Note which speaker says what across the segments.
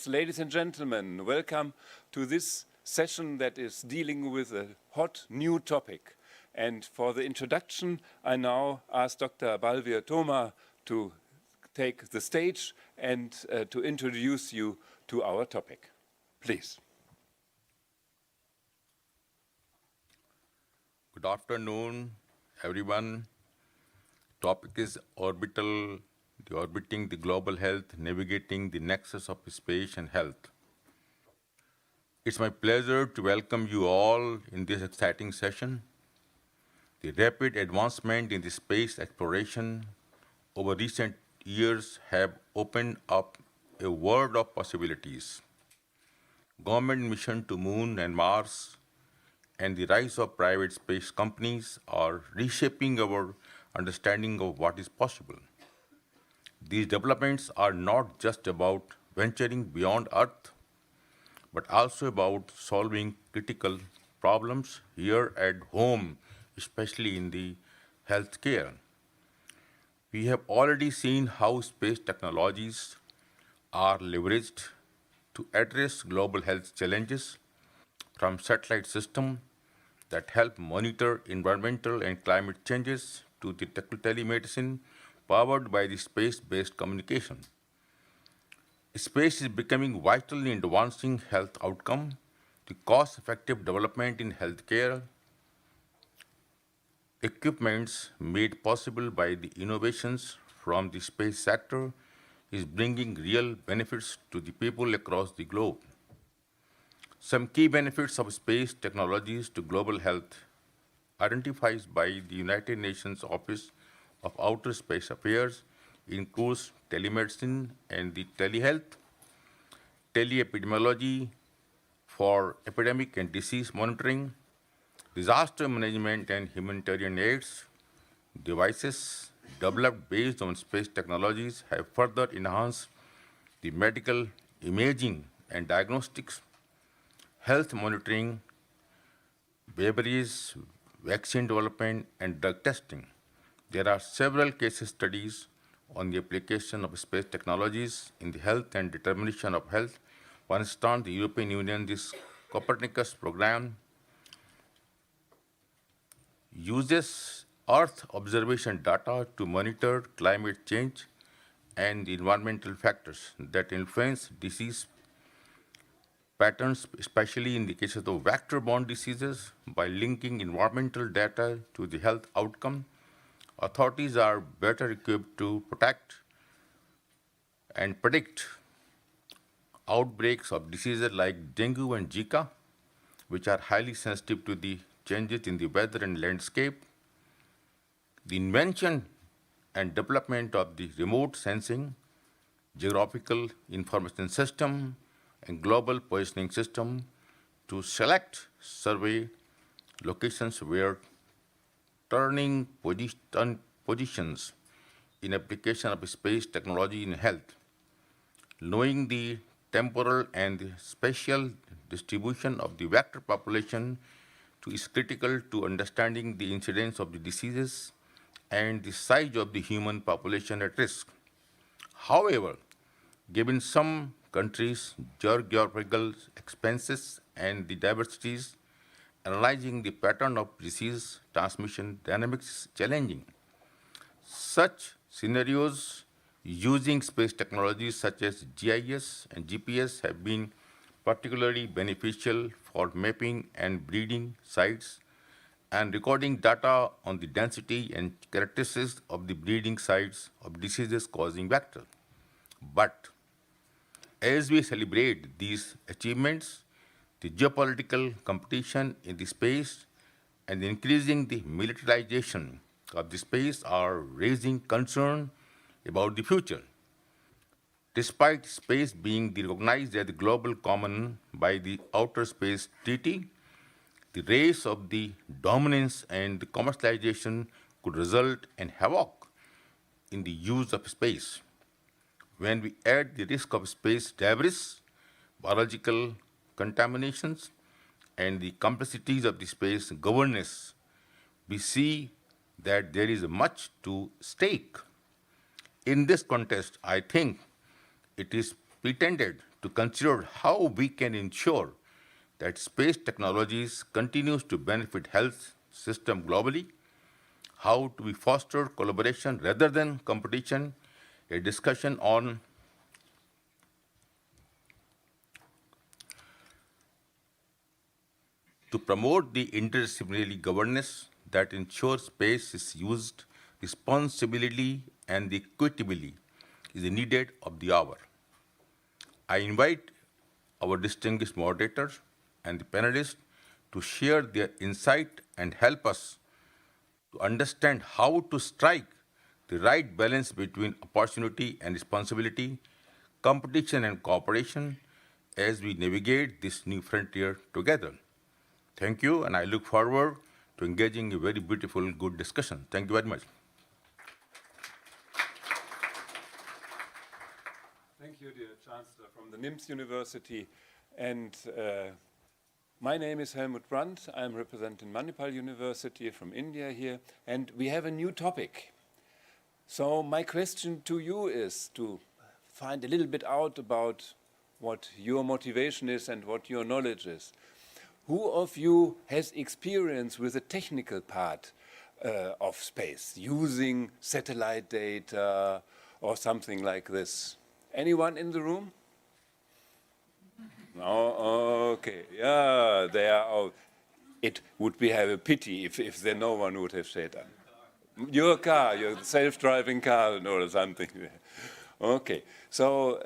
Speaker 1: Ladies and gentlemen, welcome to this session that is dealing with a hot new topic. And for the introduction, I now ask Dr. Balvir Toma to take the stage and to introduce you to our topic. Please.
Speaker 2: Good afternoon, everyone. Topic is orbiting the global health, navigating the nexus of space and health. It's my pleasure to welcome you all in this exciting session. The rapid advancement in the space exploration over recent years have opened up a world of possibilities. Government mission to Moon and Mars and the rise of private space companies are reshaping our understanding of what is possible. These developments are not just about venturing beyond Earth, but also about solving critical problems here at home, especially in the healthcare. We have already seen how space technologies are leveraged to address global health challenges, from satellite systems that help monitor environmental and climate changes to the telemedicine powered by the space-based communication. Space is becoming vital in advancing health outcomes, the cost-effective development in healthcare, equipments made possible by the innovations from the space sector is bringing real benefits to the people across the globe. Some key benefits of space technologies to global health identified by the United Nations Office of Outer Space Affairs includes telemedicine and the telehealth, teleepidemiology for epidemic and disease monitoring, disaster management and humanitarian aids. Devices developed based on space technologies have further enhanced the medical imaging and diagnostics, health monitoring, babies, vaccine development, and drug testing. There are several case studies on the application of space technologies in the health and determination of health. For instance, the European Union, this Copernicus program uses Earth observation data to monitor climate change and the environmental factors that influence disease patterns, especially in the cases of vector-borne diseases. By linking environmental data to the health outcome, authorities are better equipped to protect and predict outbreaks of diseases like dengue and Zika, which are highly sensitive to the changes in the weather and landscape. The invention and development of the remote sensing, geographical information system, and global positioning system to select survey locations where turning positions in application of space technology in health. Knowing the temporal and the spatial distribution of the vector population is critical to understanding the incidence of the diseases and the size of the human population at risk. However, given some countries' geographical expenses and the diversities, analyzing the pattern of disease transmission dynamics is challenging. Such scenarios using space technologies such as GIS and GPS have been particularly beneficial for mapping and breeding sites and recording data on the density and characteristics of the breeding sites of diseases causing vector. But as we celebrate these achievements, the geopolitical competition in the space and increasing the militarization of the space are raising concern about the future. Despite space being recognized as the global common by the Outer Space Treaty, the race of the dominance and the commercialization could result in havoc in the use of space. When we add the risk of space debris, biological contaminations, and the complexities of the space governance, we see that there is much to stake. In this context, I think it is pretended to consider how we can ensure that space technologies continues to benefit health system globally, how to foster collaboration rather than competition, a discussion on to promote the interdisciplinary governance that ensures space is used responsibly and equitably is needed of the hour. I invite our distinguished moderators and the panelists to share their insight and help us to understand how to strike the right balance between opportunity and responsibility, competition and cooperation as we navigate this new frontier together. Thank you, and I look forward to engaging in a very beautiful, good discussion. Thank you very much.
Speaker 1: Thank you, dear Chancellor from the NIMS University. And my name is Helmut Brandt. I'm representing Manipal University from India here, and we have a new topic. So my question to you is to find a little bit out about what your motivation is and what your knowledge is. Who of you has experience with the technical part of space, using satellite data or something like this? Anyone in the room? No, okay, yeah, they are out. It would be have a pity if there no one would have said that. Your car, your self-driving car or something. Okay, so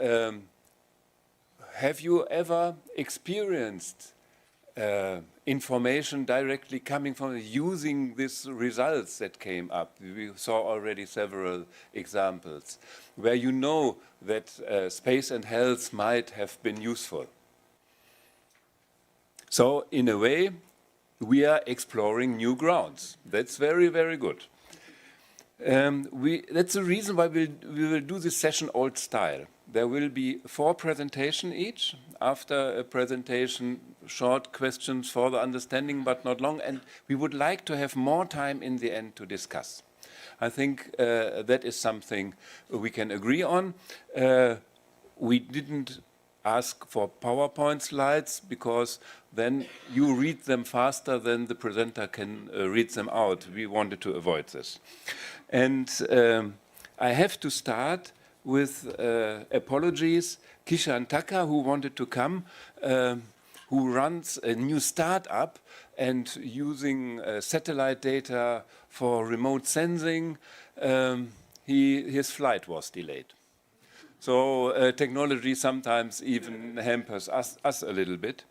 Speaker 1: have you ever experienced information directly coming from using these results that came up? We saw already several examples where you know that space and health might have been useful. So in a way, we are exploring new grounds. That's very, very good. That's the reason why we will do this session old style. There will be 4 presentations each. After a presentation, short questions for the understanding, but not long. And we would like to have more time in the end to discuss. I think that is something we can agree on. We didn't ask for PowerPoint slides because then you read them faster than the presenter can read them out. We wanted to avoid this. And I have to start with apologies. Kishan Taka, who wanted to come, who runs a new startup and using satellite data for remote sensing, his flight was delayed. So technology sometimes even hampers us a little bit.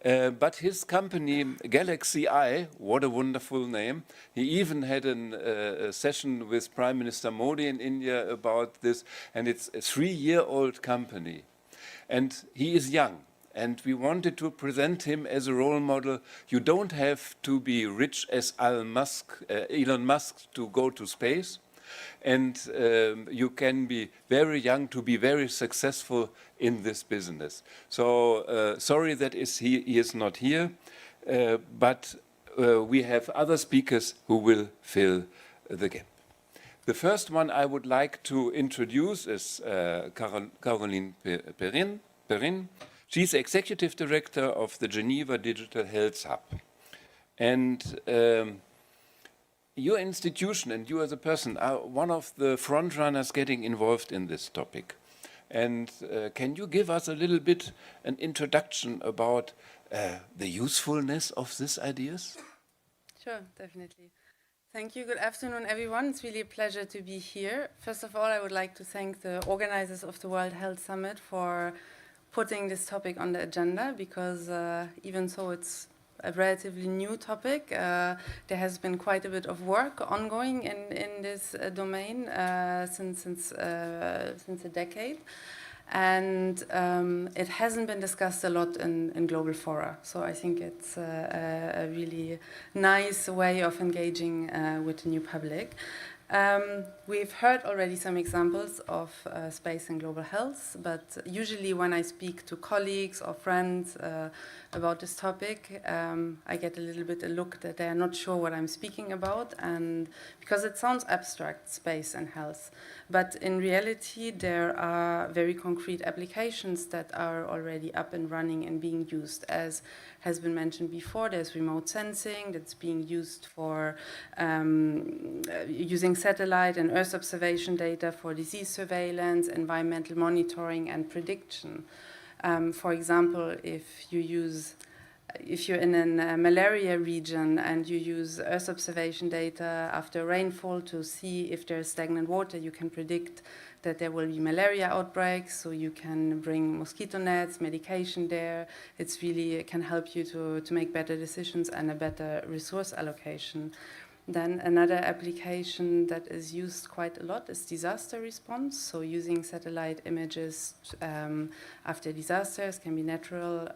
Speaker 1: But his company, Galaxy Eye, what a wonderful name. He even had a session with Prime Minister Modi in India about this, and it's a 3-year-old company. And he is young, and we wanted to present him as a role model. You don't have to be rich as Elon Musk to go to space. And you can be very young to be very successful in this business. So sorry that he is not here, but we have other speakers who will fill the gap. The first one I would like to introduce is Caroline Perrin. She's Executive Director of the Geneva Digital Health Hub. And your institution and you as a person are one of the front runners getting involved in this topic. And can you give us a little bit an introduction about the usefulness of these ideas?
Speaker 3: Sure, definitely. Thank you. Good afternoon, everyone. It's really a pleasure to be here. First of all, I would like to thank the organizers of the World Health Summit for putting this topic on the agenda, because even though it's a relatively new topic, there has been quite a bit of work ongoing in this domain since a decade. And it hasn't been discussed a lot in global fora. So I think it's a really nice way of engaging with the new public. We've heard already some examples of space and global health, but usually when I speak to colleagues or friends about this topic, I get a little bit a look that they are not sure what I'm speaking about, and because it sounds abstract, space and health. But in reality, there are very concrete applications that are already up and running and being used. As has been mentioned before, there's remote sensing that's being used for using satellite and Earth observation data for disease surveillance, environmental monitoring, and prediction. For example, if you're in a malaria region and you use Earth observation data after rainfall to see if there's stagnant water, you can predict that there will be malaria outbreaks, so you can bring mosquito nets, medication there. It can help you to make better decisions and a better resource allocation. Then another application that is used quite a lot is disaster response. So using satellite images after disasters, can be natural,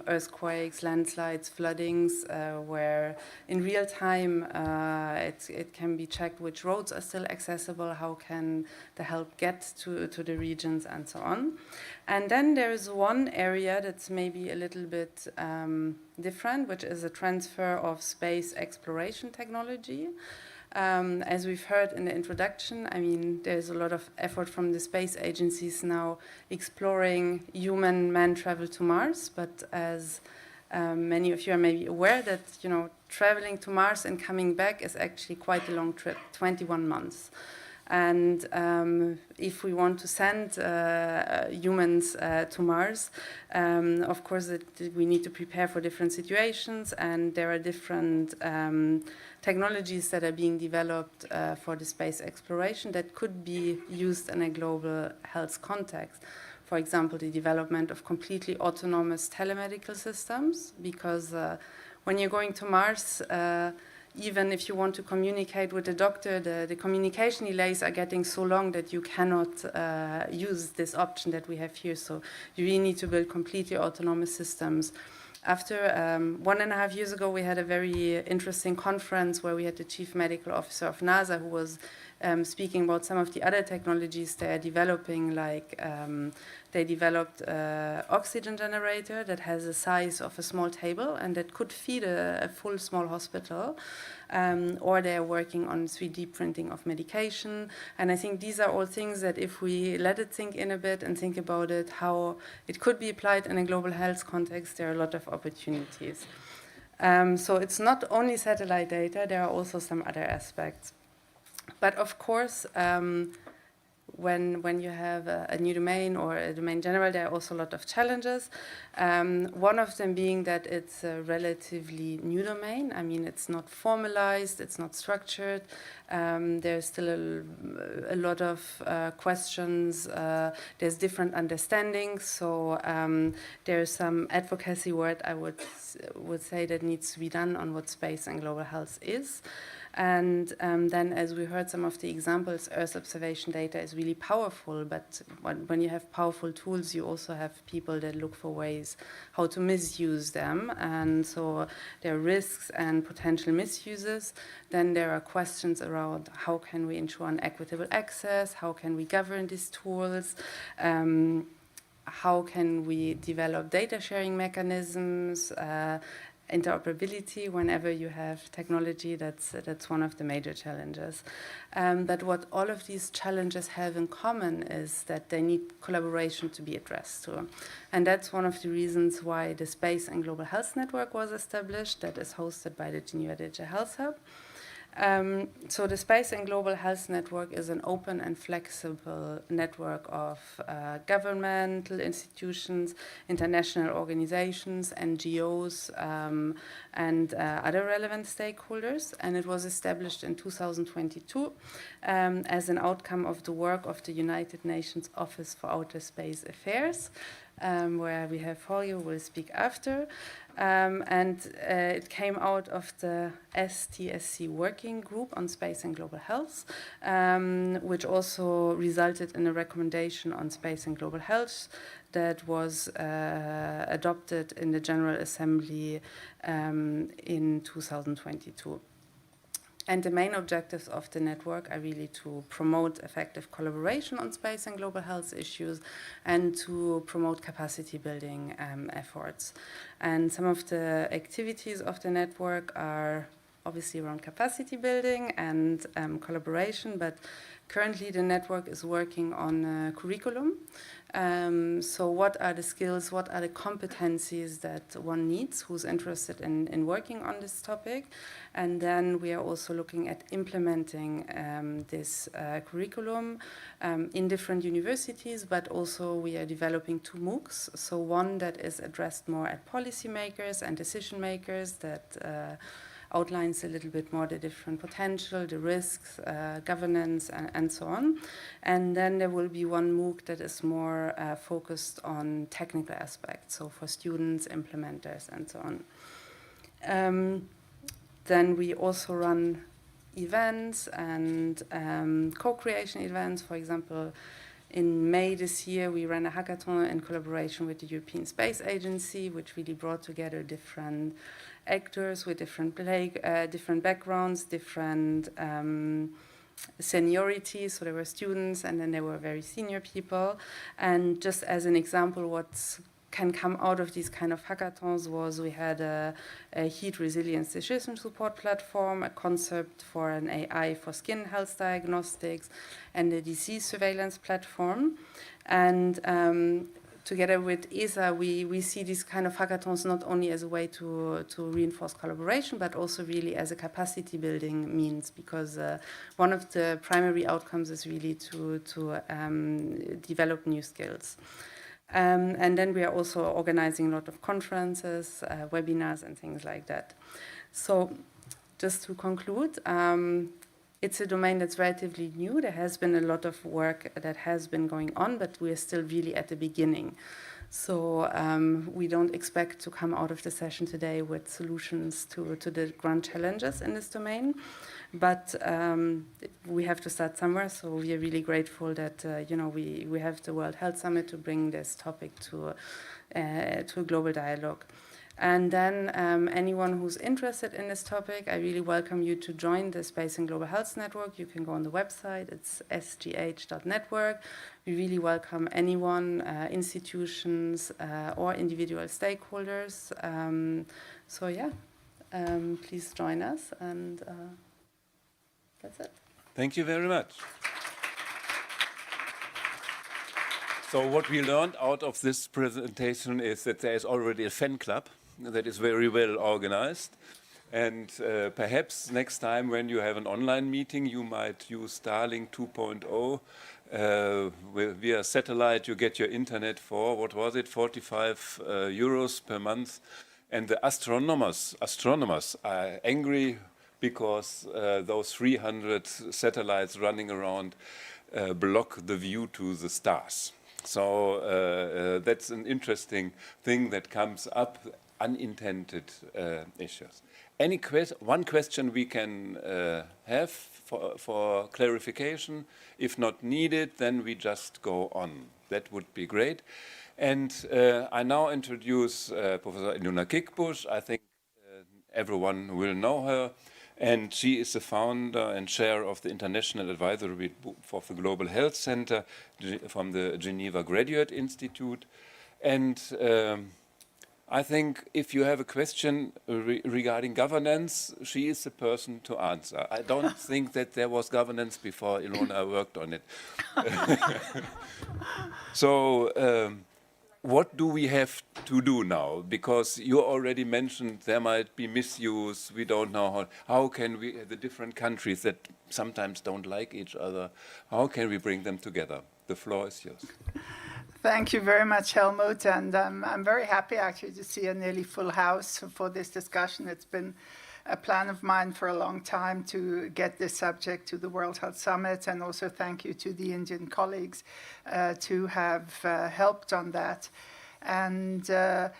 Speaker 3: earthquakes, landslides, floodings, where in real time it can be checked which roads are still accessible, how can the help get to the regions, and so on. And then there is one area that's maybe a little bit different, which is a transfer of space exploration technology. As we've heard in the introduction, I mean, there's a lot of effort from the space agencies now exploring human man travel to Mars, but as many of you are maybe aware that, traveling to Mars and coming back is actually quite a long trip, 21 months. And if we want to send humans to Mars, of course, we need to prepare for different situations, and there are different technologies that are being developed for the space exploration that could be used in a global health context. For example, the development of completely autonomous telemedical systems, because when you're going to Mars, even if you want to communicate with the doctor, the communication delays are getting so long that you cannot use this option that we have here. So you really need to build completely autonomous systems. After 1.5 years ago, we had a very interesting conference where we had the chief medical officer of NASA who was speaking about some of the other technologies they are developing, like they developed an oxygen generator that has the size of a small table and that could feed a full small hospital, or they are working on 3D printing of medication. And I think these are all things that if we let it sink in a bit and think about it, how it could be applied in a global health context, there are a lot of opportunities. So it's not only satellite data, there are also some other aspects. But of course, when you have a new domain or a domain general, there are also a lot of challenges. One of them being that it's a relatively new domain. I mean, it's not formalized, it's not structured. There's still a lot of questions. There's different understandings. So there's some advocacy work I would say that needs to be done on what space and global health is. And then, as we heard some of the examples, Earth observation data is really powerful, but when you have powerful tools, you also have people that look for ways how to misuse them. And so there are risks and potential misuses. Then there are questions around how can we ensure an equitable access, how can we govern these tools, how can we develop data sharing mechanisms, interoperability. Whenever you have technology, that's one of the major challenges. But what all of these challenges have in common is that they need collaboration to be addressed to. And that's one of the reasons why the Space and Global Health Network was established, that is hosted by the Geneva Digital Health Hub. So the Space and Global Health Network is an open and flexible network of governmental institutions, international organizations, NGOs, and other relevant stakeholders. And it was established in 2022 as an outcome of the work of the United Nations Office for Outer Space Affairs, where we have Jorge who will speak after. It came out of the STSC working group on space and global health, which also resulted in a recommendation on space and global health that was adopted in the General Assembly in 2022. And the main objectives of the network are really to promote effective collaboration on space and global health issues and to promote capacity building efforts. And some of the activities of the network are obviously around capacity building and collaboration, but currently the network is working on a curriculum. So what are the skills, what are the competencies that one needs who's interested in working on this topic? And then we are also looking at implementing this curriculum in different universities, but also we are developing 2 MOOCs. So one that is addressed more at policymakers and decision makers that outlines a little bit more the different potential, the risks, governance, and so on. And then there will be one MOOC that is more focused on technical aspects, so for students, implementers, and so on. Then we also run events and co-creation events. For example, in May this year, we ran a hackathon in collaboration with the European Space Agency, which really brought together different actors with different backgrounds, different seniority. So there were students, and then there were very senior people. And just as an example, what can come out of these kind of hackathons was we had a heat resilience decision support platform, a concept for an AI for skin health diagnostics, and a disease surveillance platform. And together with ESA, we see these kind of hackathons not only as a way to reinforce collaboration, but also really as a capacity building means, because one of the primary outcomes is really to develop new skills. And then we are also organizing a lot of conferences, webinars, and things like that. So just to conclude, it's a domain that's relatively new. There has been a lot of work that has been going on, but we're still really at the beginning. So we don't expect to come out of the session today with solutions to the grand challenges in this domain. But we have to start somewhere, so we are really grateful that we have the World Health Summit to bring this topic to a global dialogue. And then anyone who's interested in this topic, I really welcome you to join the Space and Global Health Network. You can go on the website, it's sgh.network. We really welcome anyone, institutions, or individual stakeholders. So yeah, please join us, and that's it.
Speaker 1: Thank you very much. So what we learned out of this presentation is that there is already a fan club that is very well organized. And perhaps next time when you have an online meeting, you might use Starlink 2.0. Via satellite, you get your internet for, what was it, 45 euros per month. And the astronomers are angry because those 300 satellites running around block the view to the stars. So that's an interesting thing that comes up, unintended issues. One question we can have for clarification? If not needed, then we just go on. That would be great. And I now introduce Professor Ilona Kickbusch. I think everyone will know her. And she is the founder and chair of the International Advisory Board for the Global Health Center from the Geneva Graduate Institute. And I think if you have a question regarding governance, she is the person to answer. I don't think that there was governance before Ilona worked on it. So what do we have to do now? Because you already mentioned there might be misuse. We don't know how can we, the different countries that sometimes don't like each other, how can we bring them together? The floor is yours.
Speaker 4: Thank you very much, Helmut. And I'm very happy actually to see a nearly full house for this discussion. It's been a plan of mine for a long time to get this subject to the World Health Summit, and also thank you to the Indian colleagues to have helped on that. And I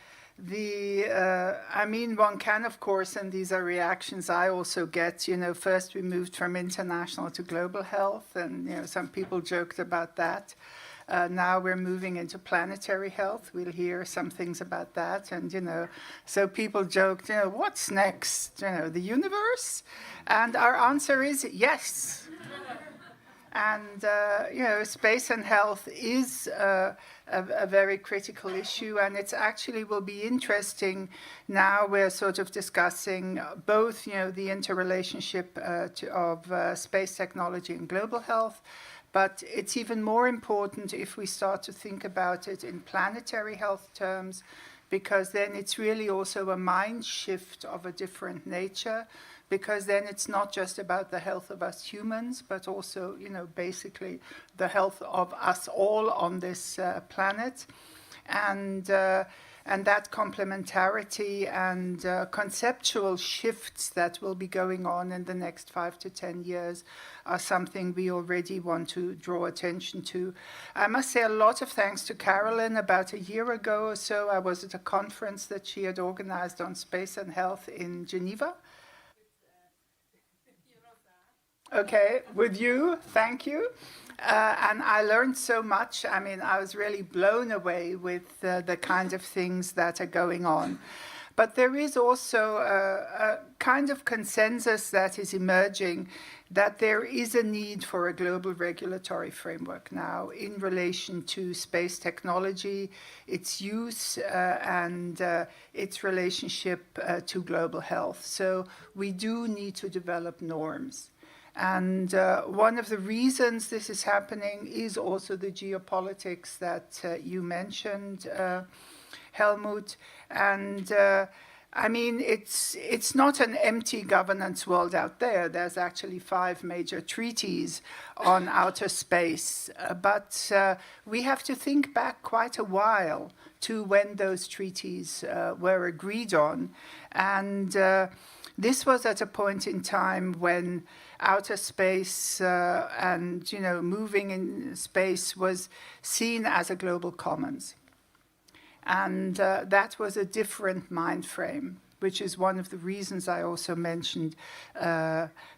Speaker 4: mean, one can, of course, and these are reactions I also get, first we moved from international to global health, and some people joked about that. Now we're moving into planetary health. We'll hear some things about that. And, so people joked, what's next? The universe? And our answer is yes. And, space and health is a very critical issue, and it actually will be interesting. Now we're sort of discussing both, the interrelationship of space technology and global health, but it's even more important if we start to think about it in planetary health terms, because then it's really also a mind shift of a different nature, because then it's not just about the health of us humans, but also, basically the health of us all on this planet. And that complementarity and conceptual shifts that will be going on in the next 5 to 10 years are something we already want to draw attention to. I must say a lot of thanks to Carolyn. About a year ago or so, I was at a conference that she had organized on space and health in Geneva. Okay, with you, thank you. And I learned so much. I mean, I was really blown away with the kind of things that are going on. But there is also a kind of consensus that is emerging that there is a need for a global regulatory framework now in relation to space technology, its use, and its relationship to global health. So we do need to develop norms. And one of the reasons this is happening is also the geopolitics that you mentioned, Helmut. And I mean, it's not an empty governance world out there. There's actually 5 major treaties on outer space. But we have to think back quite a while to when those treaties were agreed on. And this was at a point in time when outer space and moving in space was seen as a global commons. And that was a different mind frame, which is one of the reasons I also mentioned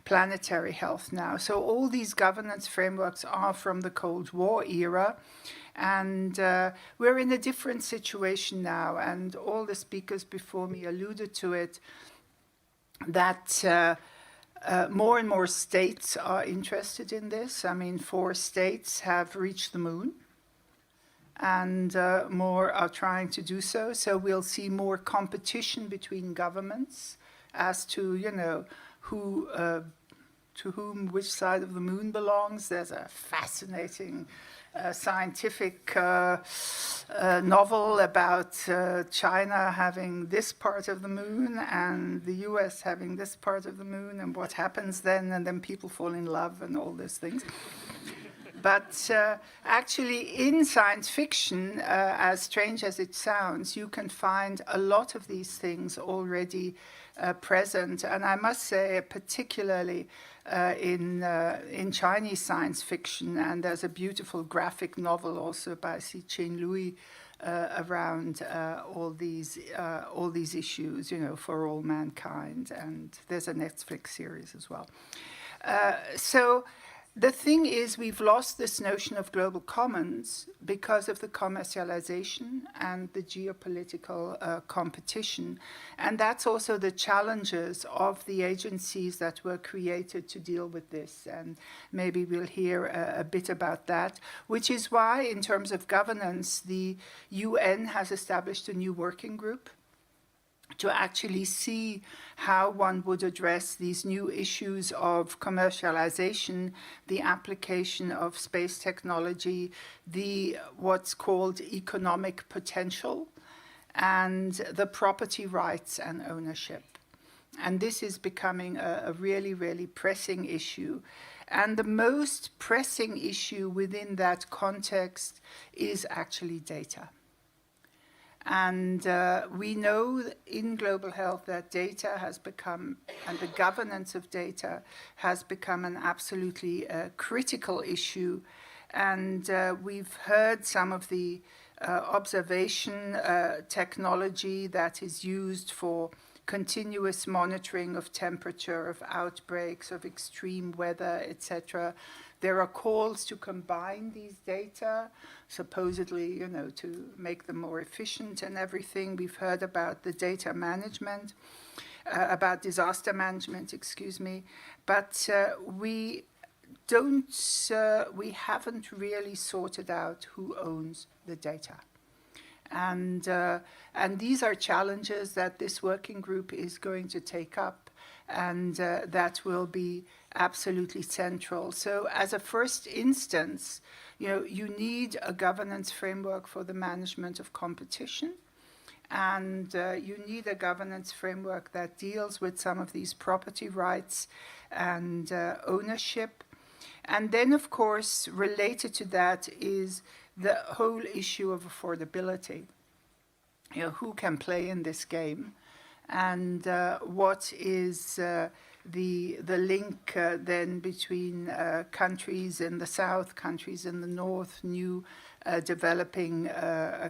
Speaker 4: planetary health now. So all these governance frameworks are from the Cold War era. And we're in a different situation now. And all the speakers before me alluded to it, that more and more states are interested in this. I mean, 4 states have reached the moon, and more are trying to do so. So we'll see more competition between governments as to, who, to whom which side of the moon belongs. There's a fascinating scientific novel about China having this part of the moon and the US having this part of the moon, and what happens then, and then people fall in love and all these things. But actually in science fiction, as strange as it sounds, you can find a lot of these things already present. And I must say, particularly in Chinese science fiction, and there's a beautiful graphic novel also by Cixin Lui around all these issues, for all mankind. And there's a Netflix series as well. So the thing is, we've lost this notion of global commons because of the commercialization and the geopolitical competition. And that's also the challenges of the agencies that were created to deal with this. And maybe we'll hear a bit about that, which is why, in terms of governance, the UN has established a new working group to actually see how one would address these new issues of commercialization, the application of space technology, the what's called economic potential, and the property rights and ownership. And this is becoming a really, really pressing issue. And the most pressing issue within that context is actually data. And we know in global health that data has become, and the governance of data has become an absolutely critical issue. And we've heard some of the observation technology that is used for continuous monitoring of temperature, of outbreaks, of extreme weather, etc. There are calls to combine these data, supposedly, to make them more efficient and everything. We've heard about the data management, about disaster management, excuse me, but we haven't really sorted out who owns the data. And these are challenges that this working group is going to take up, and that will be absolutely central. So as a first instance, you need a governance framework for the management of competition, and you need a governance framework that deals with some of these property rights and ownership. And then, of course, related to that is the whole issue of affordability. Who can play in this game, and what is the link then between countries in the south, countries in the north, new developing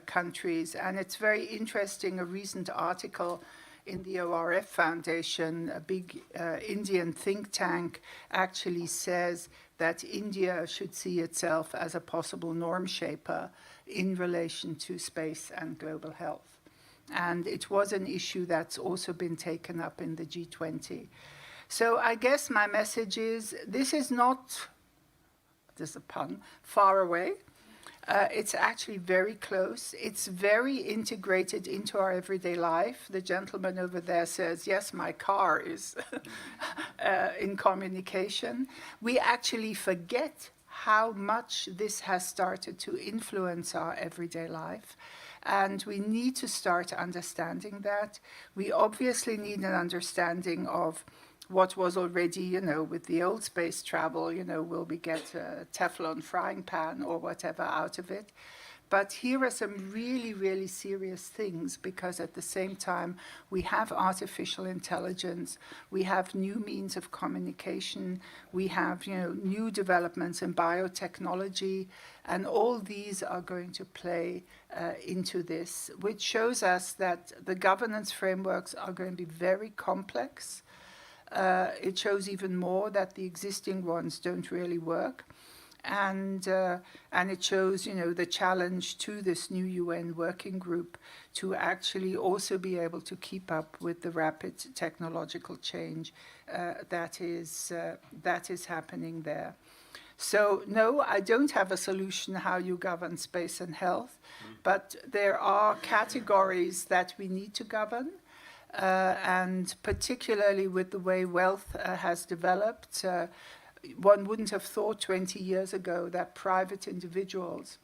Speaker 4: countries. And it's very interesting, a recent article in the ORF Foundation, a big Indian think tank, actually says that India should see itself as a possible norm shaper in relation to space and global health. And it was an issue that's also been taken up in the G20. So I guess my message is, this is not, there's a pun, far away. It's actually very close. It's very integrated into our everyday life. The gentleman over there says, yes, my car is in communication. We actually forget how much this has started to influence our everyday life. And we need to start understanding that. We obviously need an understanding of what was already, with the old space travel, will we get a Teflon frying pan or whatever out of it? But here are some really, really serious things, because at the same time, we have artificial intelligence, we have new means of communication, we have, new developments in biotechnology, and all these are going to play into this, which shows us that the governance frameworks are going to be very complex. It shows even more that the existing ones don't really work. And it shows, the challenge to this new UN working group to actually also be able to keep up with the rapid technological change that is happening there. So no, I don't have a solution how you govern space and health, but there are categories that we need to govern. And particularly with the way wealth has developed, one wouldn't have thought 20 years ago that private individuals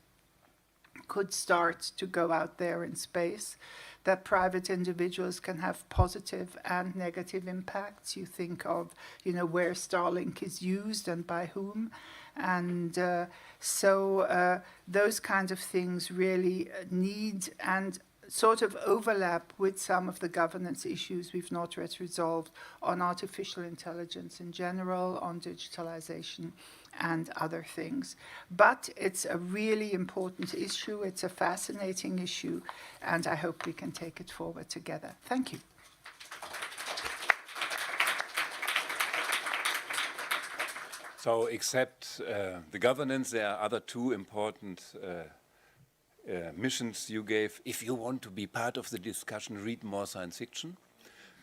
Speaker 4: could start to go out there in space, that private individuals can have positive and negative impacts. You think of, where Starlink is used and by whom. And so those kinds of things really need and sort of overlap with some of the governance issues we've not yet resolved on artificial intelligence in general, on digitalization and other things. But it's a really important issue, it's a fascinating issue, and I hope we can take it forward together. Thank you.
Speaker 1: So except the governance, there are other two important missions you gave. If you want to be part of the discussion, read more science fiction.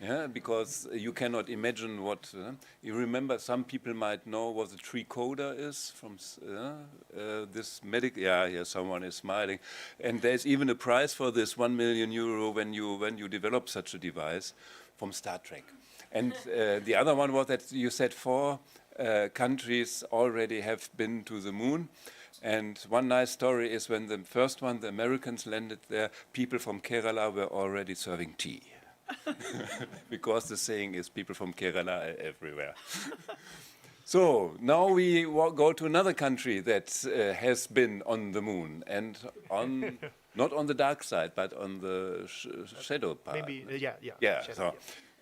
Speaker 1: Yeah, because you cannot imagine what you remember. Some people might know what the tricoder is from this medical. Yeah, someone is smiling, and there's even a prize for this, €1 million when you develop such a device from Star Trek. And the other one was that you said 4 countries already have been to the moon. And one nice story is when the first one, the Americans landed there, people from Kerala were already serving tea. Because the saying is people from Kerala are everywhere. So now we go to another country that has been on the moon and on not on the dark side, but on the shadow part.
Speaker 5: Maybe, yeah.
Speaker 1: Shadow,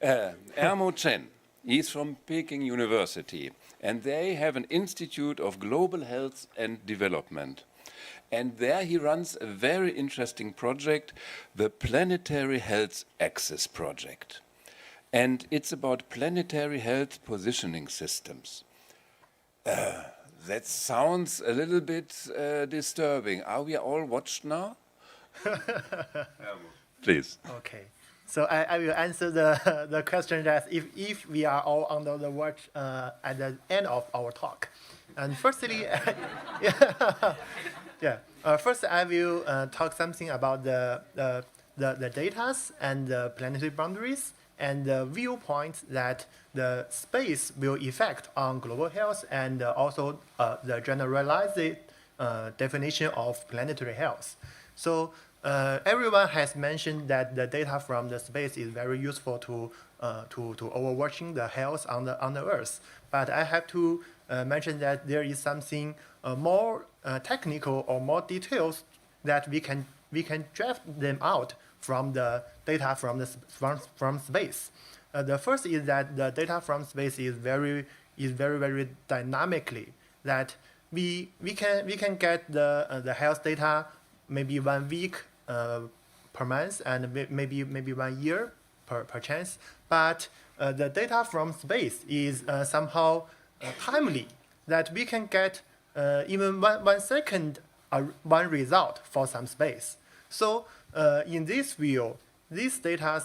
Speaker 1: so, Ermo Chen, he's from Peking University, and they have an Institute of Global Health and Development. And there he runs a very interesting project, the Planetary Health Axis Project. And it's about planetary health positioning systems. That sounds a little bit disturbing. Are we all watched now? Please.
Speaker 5: Okay. So I will answer the question that if we are all under the watch at the end of our talk. And firstly, first I will talk something about the data and the planetary boundaries and the viewpoints that the space will affect on global health and also the generalized definition of planetary health. So everyone has mentioned that the data from the space is very useful to overwatching the health on the Earth. But I have to mention that there is something more technical or more details that we can draft them out from the data from space. The first is that the data from space is very dynamically that we can get the health data maybe 1 week per month and maybe 1 year per chance. But the data from space is somehow timely, that we can get even 1 second one result for some space. So in this view, this data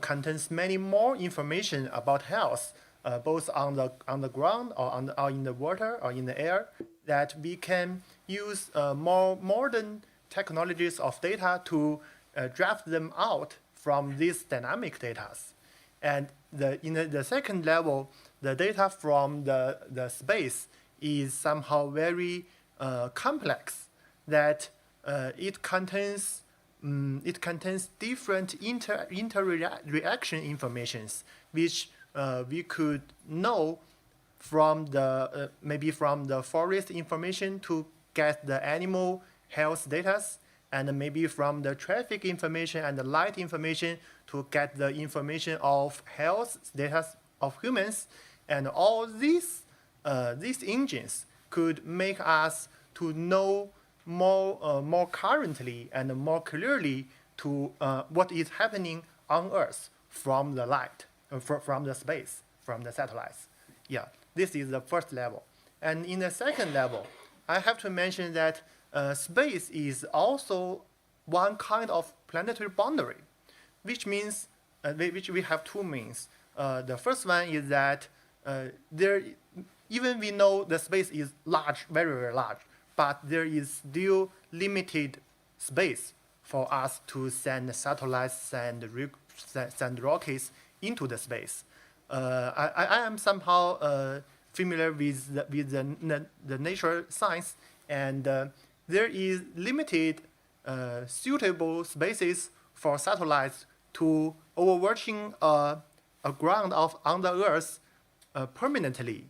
Speaker 5: contains many more information about health, both on the ground or in the water or in the air, that we can use more modern technologies of data to draft them out from these dynamic data. And in the second level, the data from the space is somehow very complex, that it contains different interreaction informations, which we could know from maybe from the forest information to get the animal health data, and maybe from the traffic information and the light information to get the information of health data of humans. And all these engines could make us to know more currently and more clearly to what is happening on Earth from the light, from the space, from the satellites. Yeah, this is the first level. And in the second level, I have to mention that space is also one kind of planetary boundary, which means, which we have two means. The first one is that even we know the space is large, very large, but there is still limited space for us to send satellites and send rockets into the space. I am somehow familiar with the nature science, and there is limited suitable spaces for satellites to overwatching a ground on the Earth permanently.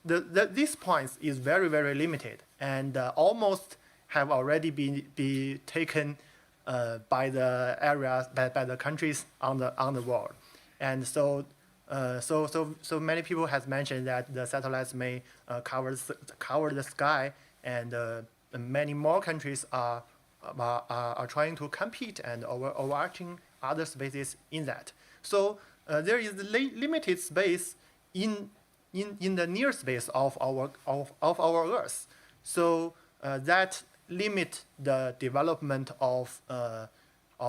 Speaker 5: These points is very limited, and almost have already been taken by the areas, by the countries on the world. And so many people has mentioned that the satellites may cover the sky, and many more countries are trying to compete and overarching other spaces in that. So there is limited space in the near space of our Earth. So that limit the development of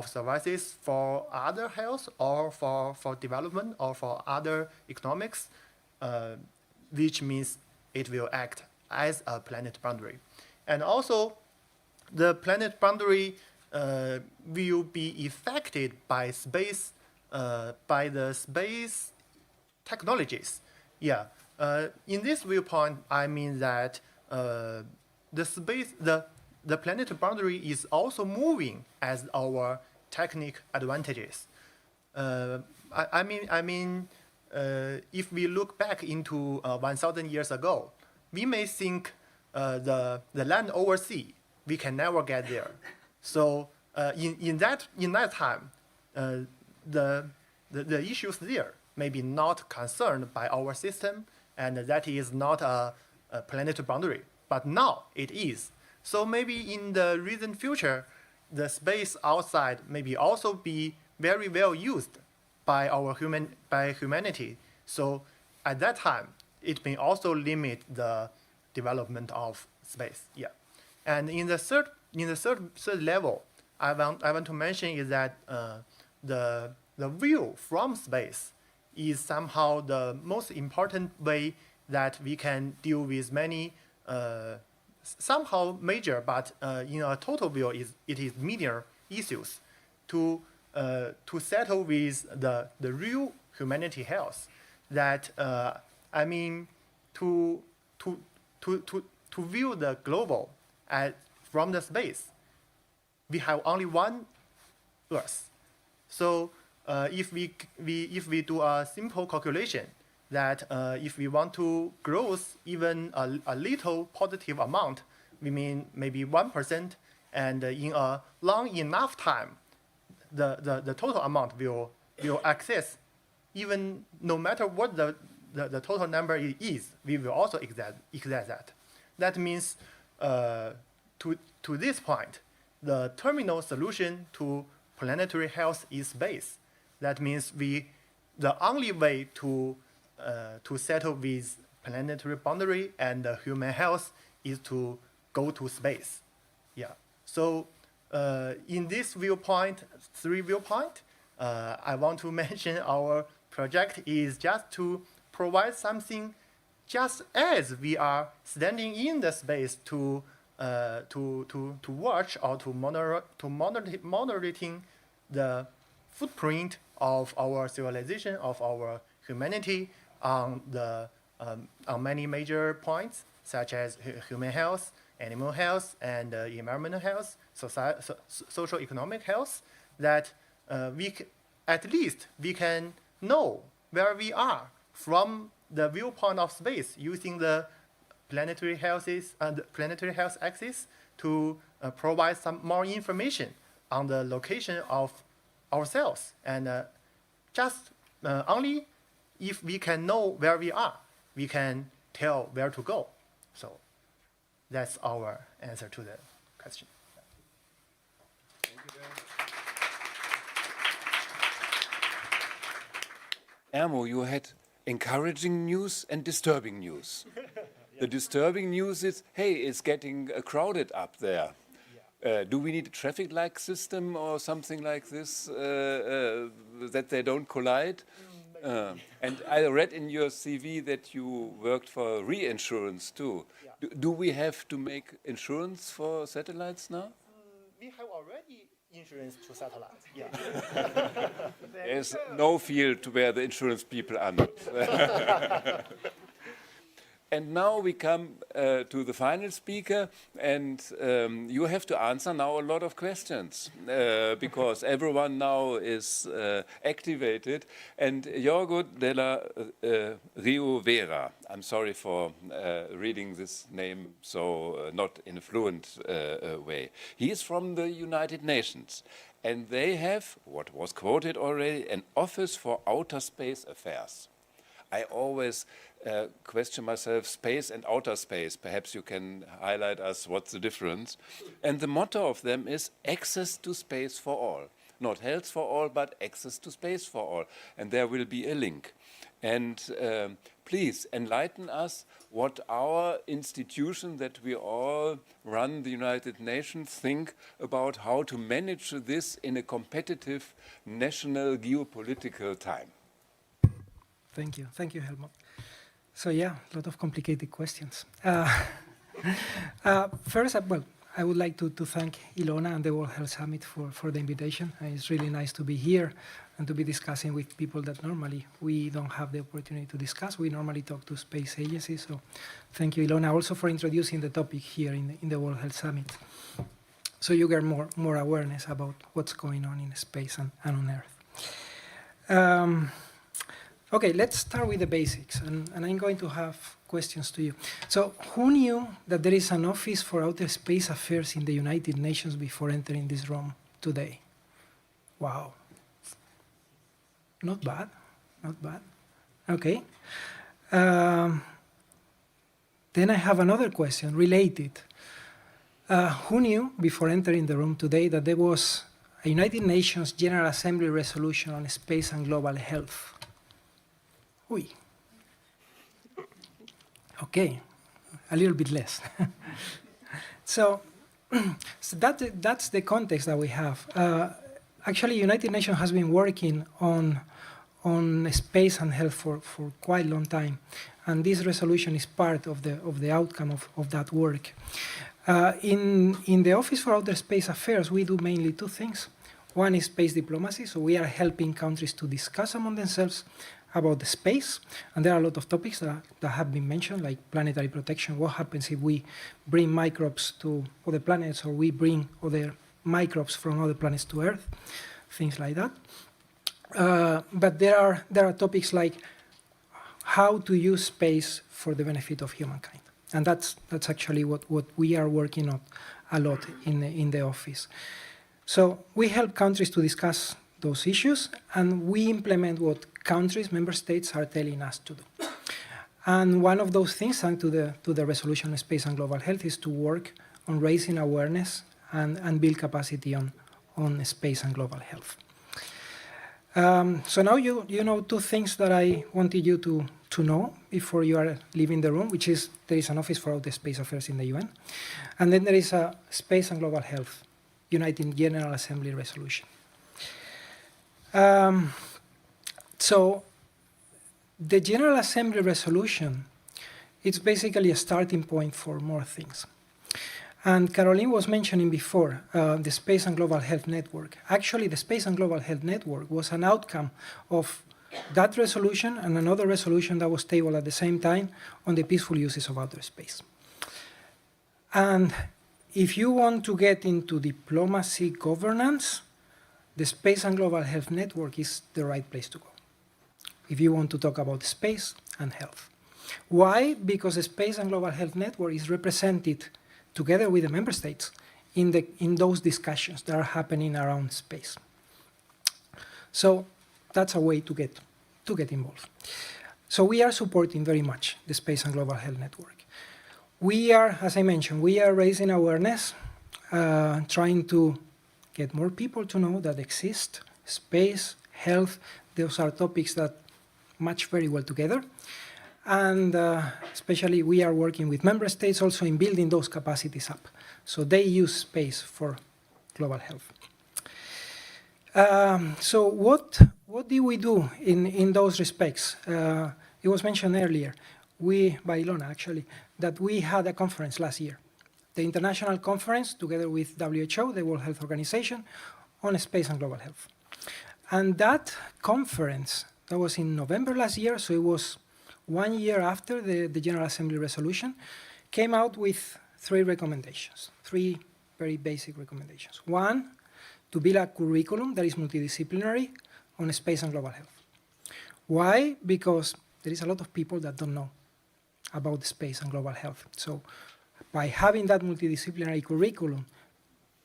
Speaker 5: services for other health or for development or for other economics, which means it will act as a planet boundary. And also, the planet boundary will be affected by space, by the space technologies. Yeah. In this viewpoint, I mean that the planetary boundary is also moving as our technical advantages. I mean, if we look back into 1,000 years ago, we may think the land overseas, we can never get there. So in that time, the issues there may be not concerned by our system, and that is not a planetary boundary. But now it is. So maybe in the recent future, the space outside maybe also be very well used by humanity. So at that time, it may also limit the development of space. Yeah, and in the third level, I want to mention is that the view from space is somehow the most important way that we can deal with many somehow major, but in a total view it is minor issues to settle with the real humanity health. That I mean to view the global from the space. We have only one Earth, so if we do a simple calculation that if we want to grow even a little positive amount, we mean maybe 1%, and in a long enough time, the total amount will access, even no matter what the total number is, we will also exceed that. That means to this point, the terminal solution to planetary health is space. That means the only way to settle with planetary boundary and human health is to go to space. Yeah. So in this three viewpoint, I want to mention our project is just to provide something, just as we are standing in the space to watch or to monitoring the footprint of our civilization, of our humanity on many major points, such as human health, animal health, and environmental health, social economic health. That at least we can know where we are from the viewpoint of space, using the planetary health axis to provide some more information on the location of ourselves. And just only if we can know where we are, we can tell where to go. So that's our answer to the question.
Speaker 1: Ermo, you had encouraging news and disturbing news. The disturbing news is, hey, it's getting crowded up there. Do we need a traffic light system or something like this that they don't collide? And I read in your CV that you worked for reinsurance too.
Speaker 5: Yeah.
Speaker 1: Do we have to make insurance for satellites now?
Speaker 5: We have already insurance to satellites. Yeah.
Speaker 1: There's no field where the insurance people are not. And now we come to the final speaker, and you have to answer now a lot of questions because everyone now is activated. And Jorgo della Riovera, I'm sorry for reading this name so not in a fluent way. He is from the United Nations, and they have, what was quoted already, an Office for Outer Space Affairs. I always question myself, space and outer space. Perhaps you can highlight us what's the difference. And the motto of them is access to space for all. Not health for all, but access to space for all. And there will be a link. And please enlighten us what our institution that we all run, the United Nations, think about how to manage this in a competitive national geopolitical time.
Speaker 6: Thank you, Helmut. So yeah, a lot of complicated questions. First, I would like to thank Ilona and the World Health Summit for the invitation. It's really nice to be here and to be discussing with people that normally we don't have the opportunity to discuss. We normally talk to space agencies. So thank you, Ilona, also for introducing the topic here in the World Health Summit, so you get more awareness about what's going on in space and on Earth. Okay, let's start with the basics, and I'm going to have questions to you. So, who knew that there is an Office for Outer Space Affairs in the United Nations before entering this room today? Wow. Not bad, not bad. Okay. Then I have another question related. Who knew before entering the room today that there was a United Nations General Assembly resolution on space and global health? Oui. Okay, a little bit less. So, that's the context that we have. Actually, United Nations has been working on space and health for quite a long time, and this resolution is part of the outcome of that work. In the Office for Outer Space Affairs, we do mainly two things. One is space diplomacy, so we are helping countries to discuss among themselves about the space, and there are a lot of topics that have been mentioned, like planetary protection. What happens if we bring microbes to other planets, or we bring other microbes from other planets to Earth, things like that. But there are topics like how to use space for the benefit of humankind, and that's actually what we are working on a lot in the office. So we help countries to discuss those issues, and we implement what countries, member states, are telling us to do. And one of those things, thanks to the resolution on space and global health, is to work on raising awareness and build capacity on space and global health. So now you know two things that I wanted you to know before you are leaving the room, which is there is an Office for Outer Space Affairs in the UN, and then there is a Space and Global Health United General Assembly resolution. So the General Assembly resolution, it's basically a starting point for more things. And Caroline was mentioning before the Space and Global Health Network. Actually, the Space and Global Health Network was an outcome of that resolution and another resolution that was tabled at the same time on the peaceful uses of outer space. And if you want to get into diplomacy governance, the Space and Global Health Network is the right place to go if you want to talk about space and health. Why? Because the Space and Global Health Network is represented together with the member states in those discussions that are happening around space. So that's a way to get involved. So we are supporting very much the Space and Global Health Network. We are, as I mentioned, we are raising awareness, trying to get more people to know that exist, space, health, those are topics that match very well together. And especially we are working with member states also in building those capacities up. So they use space for global health. So what did we do in those respects? It was mentioned earlier, by Ilona actually, that we had a conference last year. The international conference, together with WHO, the World Health Organization, on space and global health. And that conference, that was in November last year, so it was 1 year after the General Assembly resolution, came out with 3 recommendations, 3 very basic recommendations. One, to build a curriculum that is multidisciplinary on space and global health. Why? Because there is a lot of people that don't know about space and global health. So by having that multidisciplinary curriculum,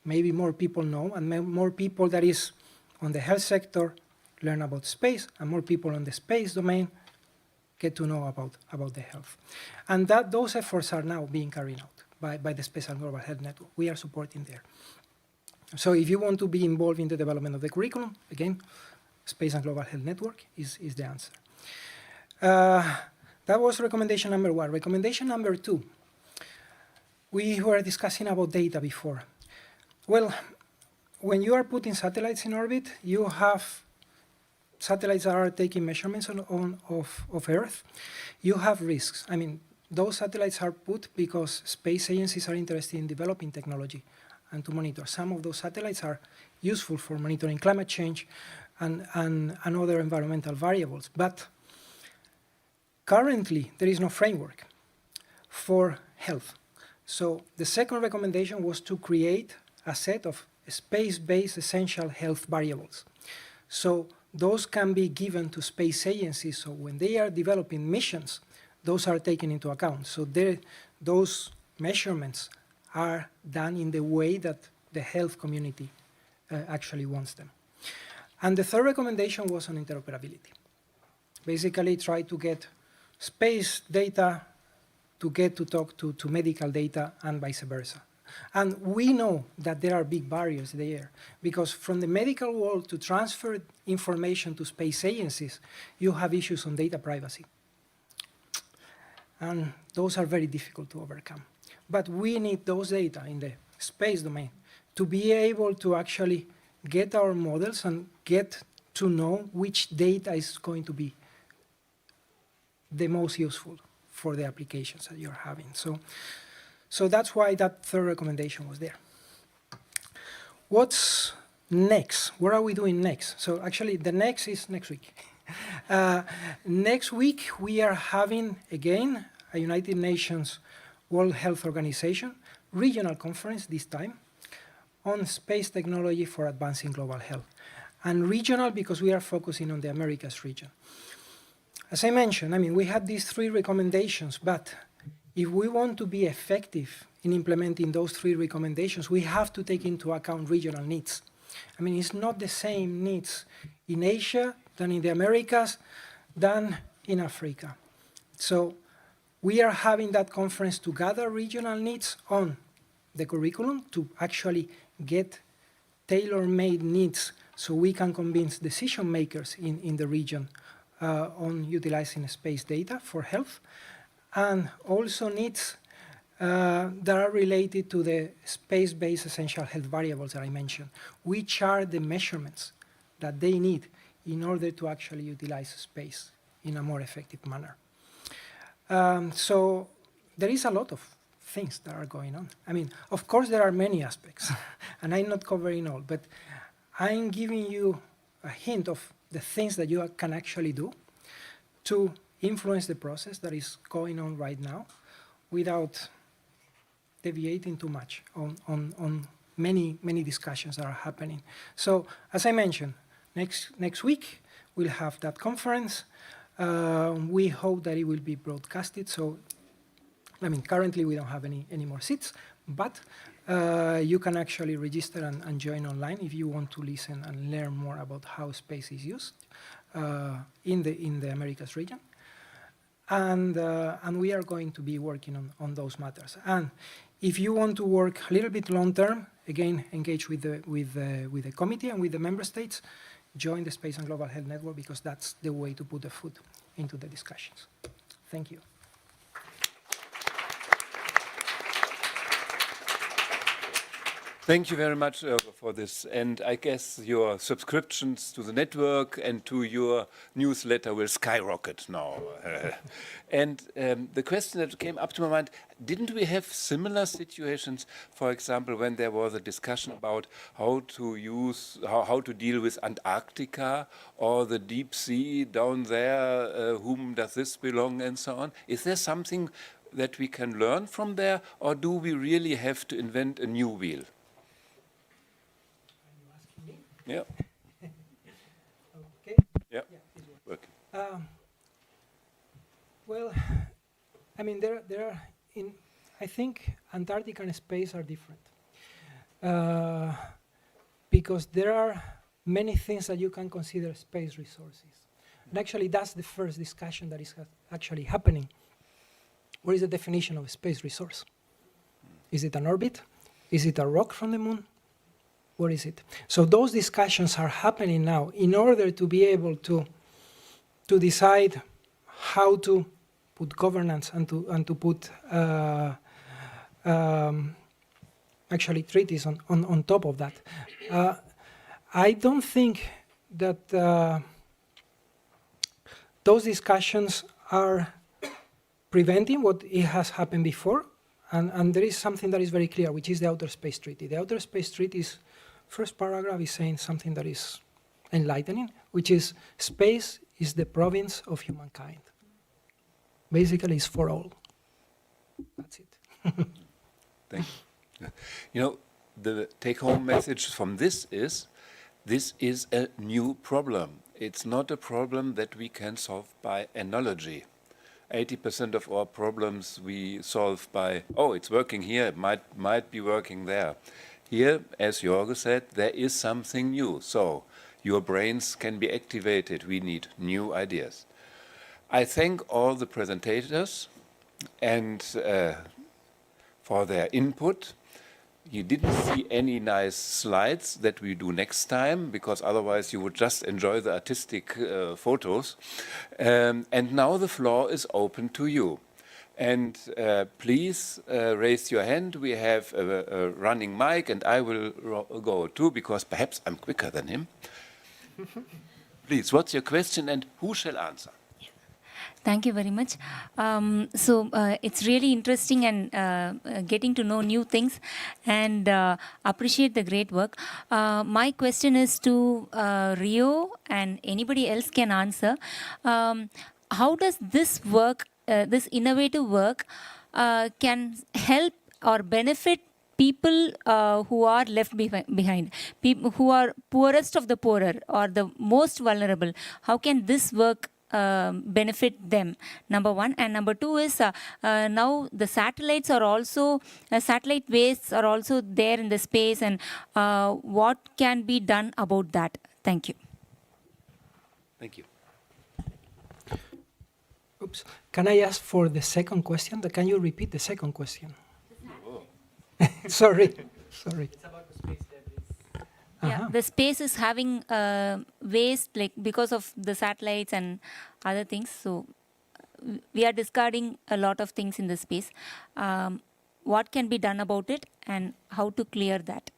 Speaker 6: maybe more people know, and more people that is on the health sector learn about space, and more people on the space domain get to know about the health. And those efforts are now being carried out by the Space and Global Health Network. We are supporting there. So if you want to be involved in the development of the curriculum, again, Space and Global Health Network is the answer. That was recommendation number 1. Recommendation number 2, we were discussing about data before. Well, when you are putting satellites in orbit, you have satellites that are taking measurements of Earth. You have risks. I mean, those satellites are put because space agencies are interested in developing technology and to monitor. Some of those satellites are useful for monitoring climate change and other environmental variables. But currently, there is no framework for health. So the second recommendation was to create a set of space-based essential health variables. So those can be given to space agencies, so when they are developing missions, those are taken into account. So those measurements are done in the way that the health community actually wants them. And the third recommendation was on interoperability. Basically, try to get space data to get to talk to medical data and vice versa. And we know that there are big barriers there, because from the medical world to transfer information to space agencies, you have issues on data privacy. And those are very difficult to overcome. But we need those data in the space domain to be able to actually get our models and get to know which data is going to be the most useful for the applications that you're having. So that's why that third recommendation was there. What's next? What are we doing next? So actually, the next is next week. Next week, we are having, again, a United Nations World Health Organization regional conference this time on space technology for advancing global health. And regional because we are focusing on the Americas region. As I mentioned, I mean, we had these 3 recommendations, but if we want to be effective in implementing those 3 recommendations, we have to take into account regional needs. I mean, it's not the same needs in Asia than in the Americas than in Africa. So we are having that conference to gather regional needs on the curriculum to actually get tailor-made needs so we can convince decision makers in the region on utilizing space data for health, and also needs that are related to the space-based essential health variables that I mentioned, which are the measurements that they need in order to actually utilize space in a more effective manner. So there is a lot of things that are going on. I mean, of course, there are many aspects, and I'm not covering all, but I'm giving you a hint of the things that you can actually do to influence the process that is going on right now without deviating too much on many discussions that are happening. So, as I mentioned, next week we'll have that conference. We hope that it will be broadcasted. So, I mean, currently we don't have any more seats, but you can actually register and join online if you want to listen and learn more about how space is used in the Americas region. And we are going to be working on those matters. And if you want to work a little bit long term, again, engage with the committee and with the member states, join the Space and Global Health Network, because that's the way to put the foot into the discussions. Thank you.
Speaker 1: Thank you very much for this. And I guess your subscriptions to the network and to your newsletter will skyrocket now. And the question that came up to my mind, didn't we have similar situations, for example, when there was a discussion about how to deal with Antarctica or the deep sea down there, whom does this belong and so on? Is there something that we can learn from there, or do we really have to invent a new wheel? Yeah.
Speaker 6: Okay.
Speaker 1: Yeah.
Speaker 6: It's
Speaker 1: working.
Speaker 6: Well, I mean, there are I think Antarctica and space are different because there are many things that you can consider space resources. And actually, that's the first discussion that is actually happening. What is the definition of a space resource? Is it an orbit? Is it a rock from the moon? What is it? So those discussions are happening now in order to be able to decide how to put governance and to put actually treaties on top of that. I don't think that those discussions are preventing what it has happened before, and there is something that is very clear, which is the Outer Space Treaty. The Outer Space Treaty is, first paragraph is saying something that is enlightening, which is space is the province of humankind. Basically, it's for all. That's it.
Speaker 1: Thank you. You know, the take-home message from this is a new problem. It's not a problem that we can solve by analogy. 80% of our problems we solve by, oh, it's working here, it might be working there. Here, as Jorge said, there is something new. So your brains can be activated. We need new ideas. I thank all the presentators and for their input. You didn't see any nice slides that we do next time, because otherwise you would just enjoy the artistic photos. And now the floor is open to you. And please raise your hand. We have a running mic, and I will go too, because perhaps I'm quicker than him. Please, what's your question and who shall answer?
Speaker 7: Thank you very much. It's really interesting and getting to know new things and appreciate the great work. My question is to Rio, and anybody else can answer. How does this work, this innovative work, can help or benefit people who are left behind, people who are poorest of the poorer or the most vulnerable? How can this work benefit them? Number one. And number two is now the satellites are also, satellite wastes are also there in the space, and what can be done about that? Thank you.
Speaker 1: Thank you.
Speaker 6: Oops. Can I ask for the second question? Can you repeat the second question? Sorry. It's about the space debris.
Speaker 7: Yeah, the space is having waste, like because of the satellites and other things. So we are discarding a lot of things in the space. What can be done about it, and how to clear that?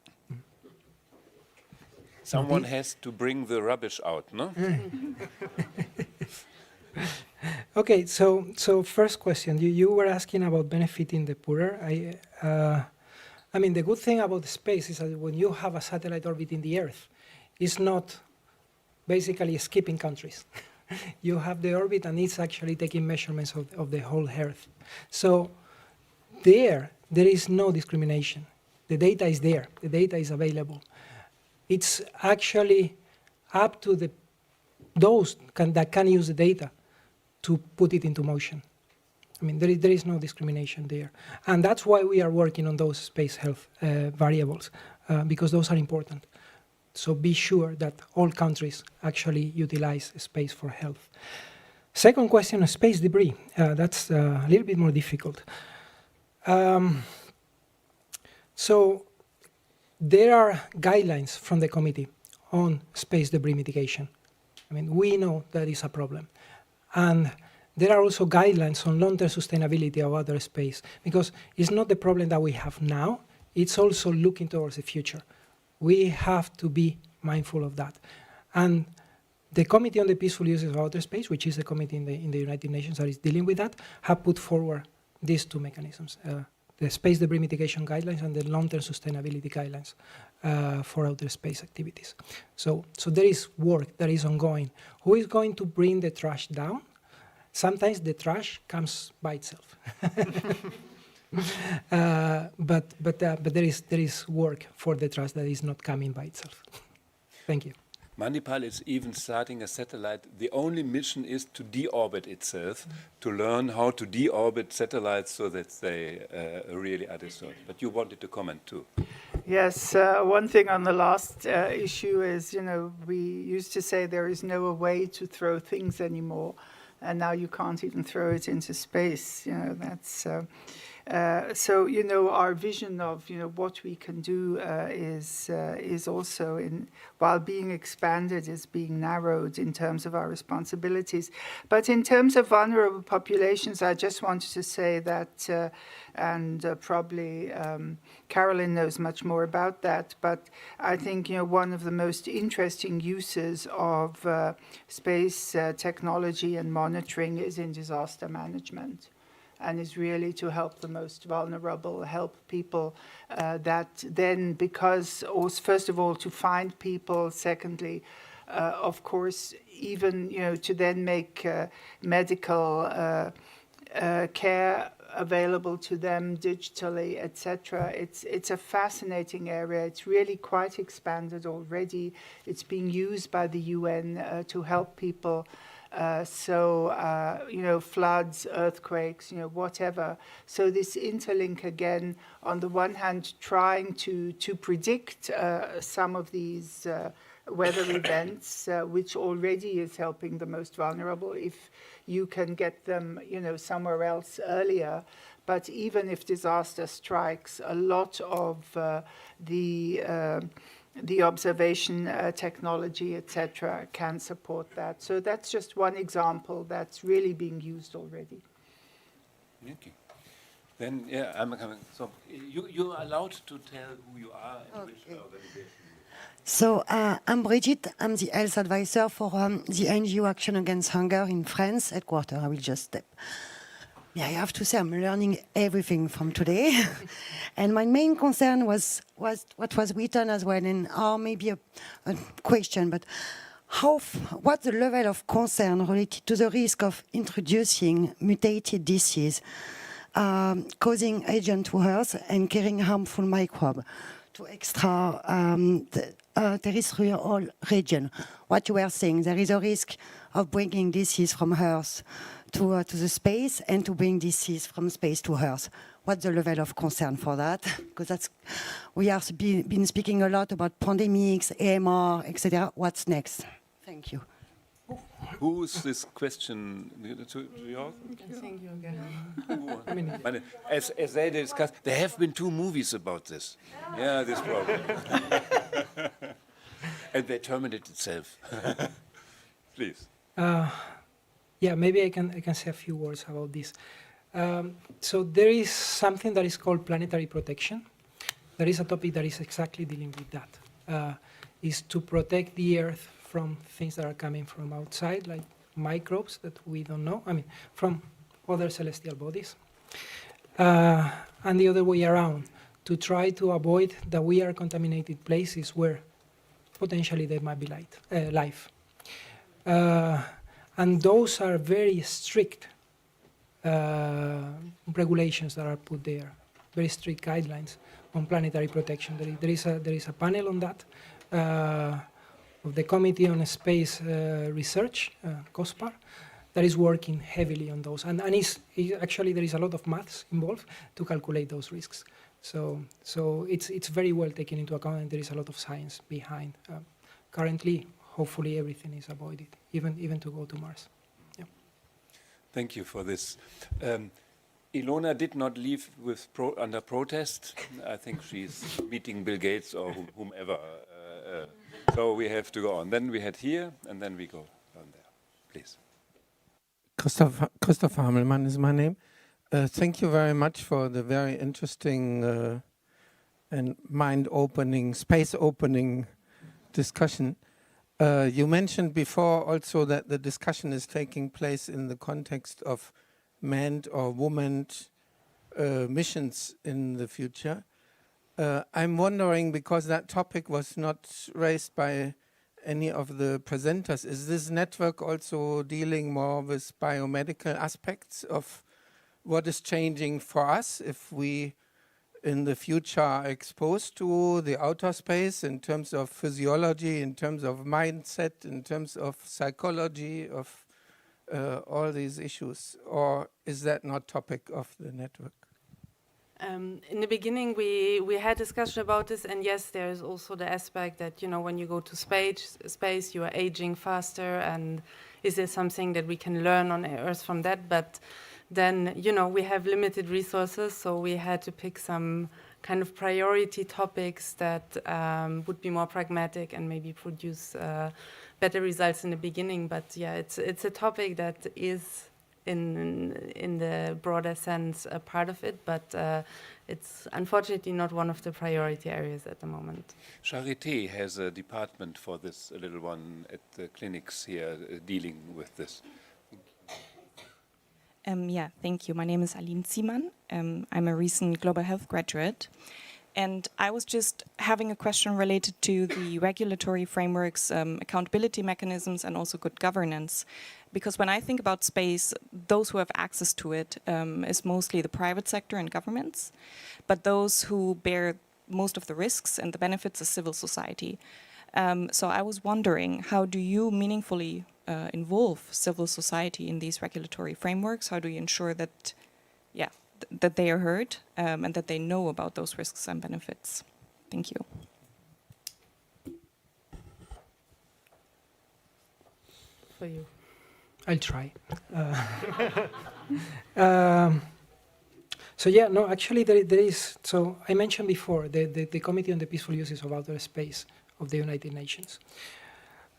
Speaker 1: Someone has to bring the rubbish out, no?
Speaker 6: Okay, so first question, you were asking about benefiting the poorer. I mean, the good thing about space is that when you have a satellite orbiting the Earth, it's not basically skipping countries. You have the orbit, and it's actually taking measurements of the whole Earth. So there is no discrimination. The data is there. The data is available. It's actually up to those that can use the data to put it into motion. I mean, there is no discrimination there. And that's why we are working on those space health variables, because those are important. So be sure that all countries actually utilize space for health. Second question, space debris. That's a little bit more difficult. So there are guidelines from the committee on space debris mitigation. I mean, we know that is a problem. And there are also guidelines on long-term sustainability of outer space, because it's not the problem that we have now, it's also looking towards the future. We have to be mindful of that. And the Committee on the Peaceful Uses of Outer Space, which is the committee in the United Nations that is dealing with that, have put forward these two mechanisms, the space debris mitigation guidelines and the long-term sustainability guidelines for outer space activities. So there is work that is ongoing. Who is going to bring the trash down? Sometimes the trash comes by itself. But there is work for the trash that is not coming by itself. Thank you.
Speaker 1: Manipal is even starting a satellite. The only mission is to deorbit itself, to learn how to deorbit satellites so that they really are destroyed. But you wanted to comment too.
Speaker 4: Yes, one thing on the last issue is, we used to say there is no way to throw things anymore, and now you can't even throw it into space. That's so. Our vision of what we can do is also while being expanded, is being narrowed in terms of our responsibilities. But in terms of vulnerable populations, I just wanted to say that, and probably Carolyn knows much more about that, but I think one of the most interesting uses of space technology and monitoring is in disaster management, and is really to help the most vulnerable, help people that then, because, first of all, to find people, secondly, of course, even to then make medical care available to them digitally, etc. It's a fascinating area. It's really quite expanded already. It's being used by the UN to help people. Floods, earthquakes, whatever. So this interlink again, on the one hand, trying to predict some of these weather events, which already is helping the most vulnerable if you can get them, somewhere else earlier. But even if disaster strikes, a lot of the observation technology, etc., can support that. So that's just one example that's really being used already.
Speaker 1: Okay. Then, yeah, I'm coming. So you're allowed to tell who you are and which organization.
Speaker 8: So I'm Brigitte. I'm the health advisor for the NGO Action Against Hunger in France headquarters. I will just step. Yeah, I have to say I'm learning everything from today. And my main concern was what was written as well, and maybe a question, but what's the level of concern related to the risk of introducing mutated disease, causing agent to Earth and carrying harmful microbes to extra-terrestrial region? What you were saying, there is a risk of bringing disease from Earth to the space and to bring disease from space to Earth. What's the level of concern for that? Because we have been speaking a lot about pandemics, AMR, etc. What's next? Thank you.
Speaker 1: Who's this question to yours?
Speaker 3: Thank you again.
Speaker 1: As they discussed, there have been 2 movies about this. Yeah, this problem. And they terminated itself. Please.
Speaker 6: Yeah, maybe I can say a few words about this. So there is something that is called planetary protection. There is a topic that is exactly dealing with that. Is to protect the Earth from things that are coming from outside, like microbes that we don't know, from other celestial bodies. And the other way around, to try to avoid that we are contaminated places where potentially there might be life. And those are very strict regulations that are put there, very strict guidelines on planetary protection. There is a panel on that of the Committee on Space Research, COSPAR, that is working heavily on those. And actually there is a lot of maths involved to calculate those risks. So it's very well taken into account, and there is a lot of science behind. Currently, hopefully everything is avoided, even to go to Mars. Yeah.
Speaker 1: Thank you for this. Ilona did not leave under protest. I think she's meeting Bill Gates or whomever. So we have to go on. Then we head here, and then we go on there. Please.
Speaker 9: Christopher Hammelmann is my name. Thank you very much for the very interesting and mind-opening, space-opening discussion. You mentioned before also that the discussion is taking place in the context of manned or womaned missions in the future. I'm wondering, because that topic was not raised by any of the presenters, is this network also dealing more with biomedical aspects of what is changing for us if we in the future are exposed to the outer space in terms of physiology, in terms of mindset, in terms of psychology, of all these issues? Or is that not topic of the network?
Speaker 3: In the beginning, we had discussion about this, and yes, there is also the aspect that, when you go to space, you are aging faster, and is there something that we can learn on Earth from that? But then, we have limited resources, so we had to pick some kind of priority topics that would be more pragmatic and maybe produce better results in the beginning. But yeah, it's a topic that is in the broader sense a part of it, but it's unfortunately not one of the priority areas at the moment.
Speaker 1: Charité has a department for this, a little one at the clinics here dealing with this.
Speaker 10: Yeah, thank you. My name is Aline Ziemann. I'm a recent global health graduate. And I was just having a question related to the regulatory frameworks, accountability mechanisms, and also good governance. Because when I think about space, those who have access to it is mostly the private sector and governments. But those who bear most of the risks and the benefits is civil society. So I was wondering, how do you meaningfully involve civil society in these regulatory frameworks? How do you ensure that, that they are heard and that they know about those risks and benefits? Thank you.
Speaker 3: For you.
Speaker 6: I'll try. So yeah, no, actually there is, so I mentioned before the Committee on the Peaceful Uses of Outer Space of the United Nations.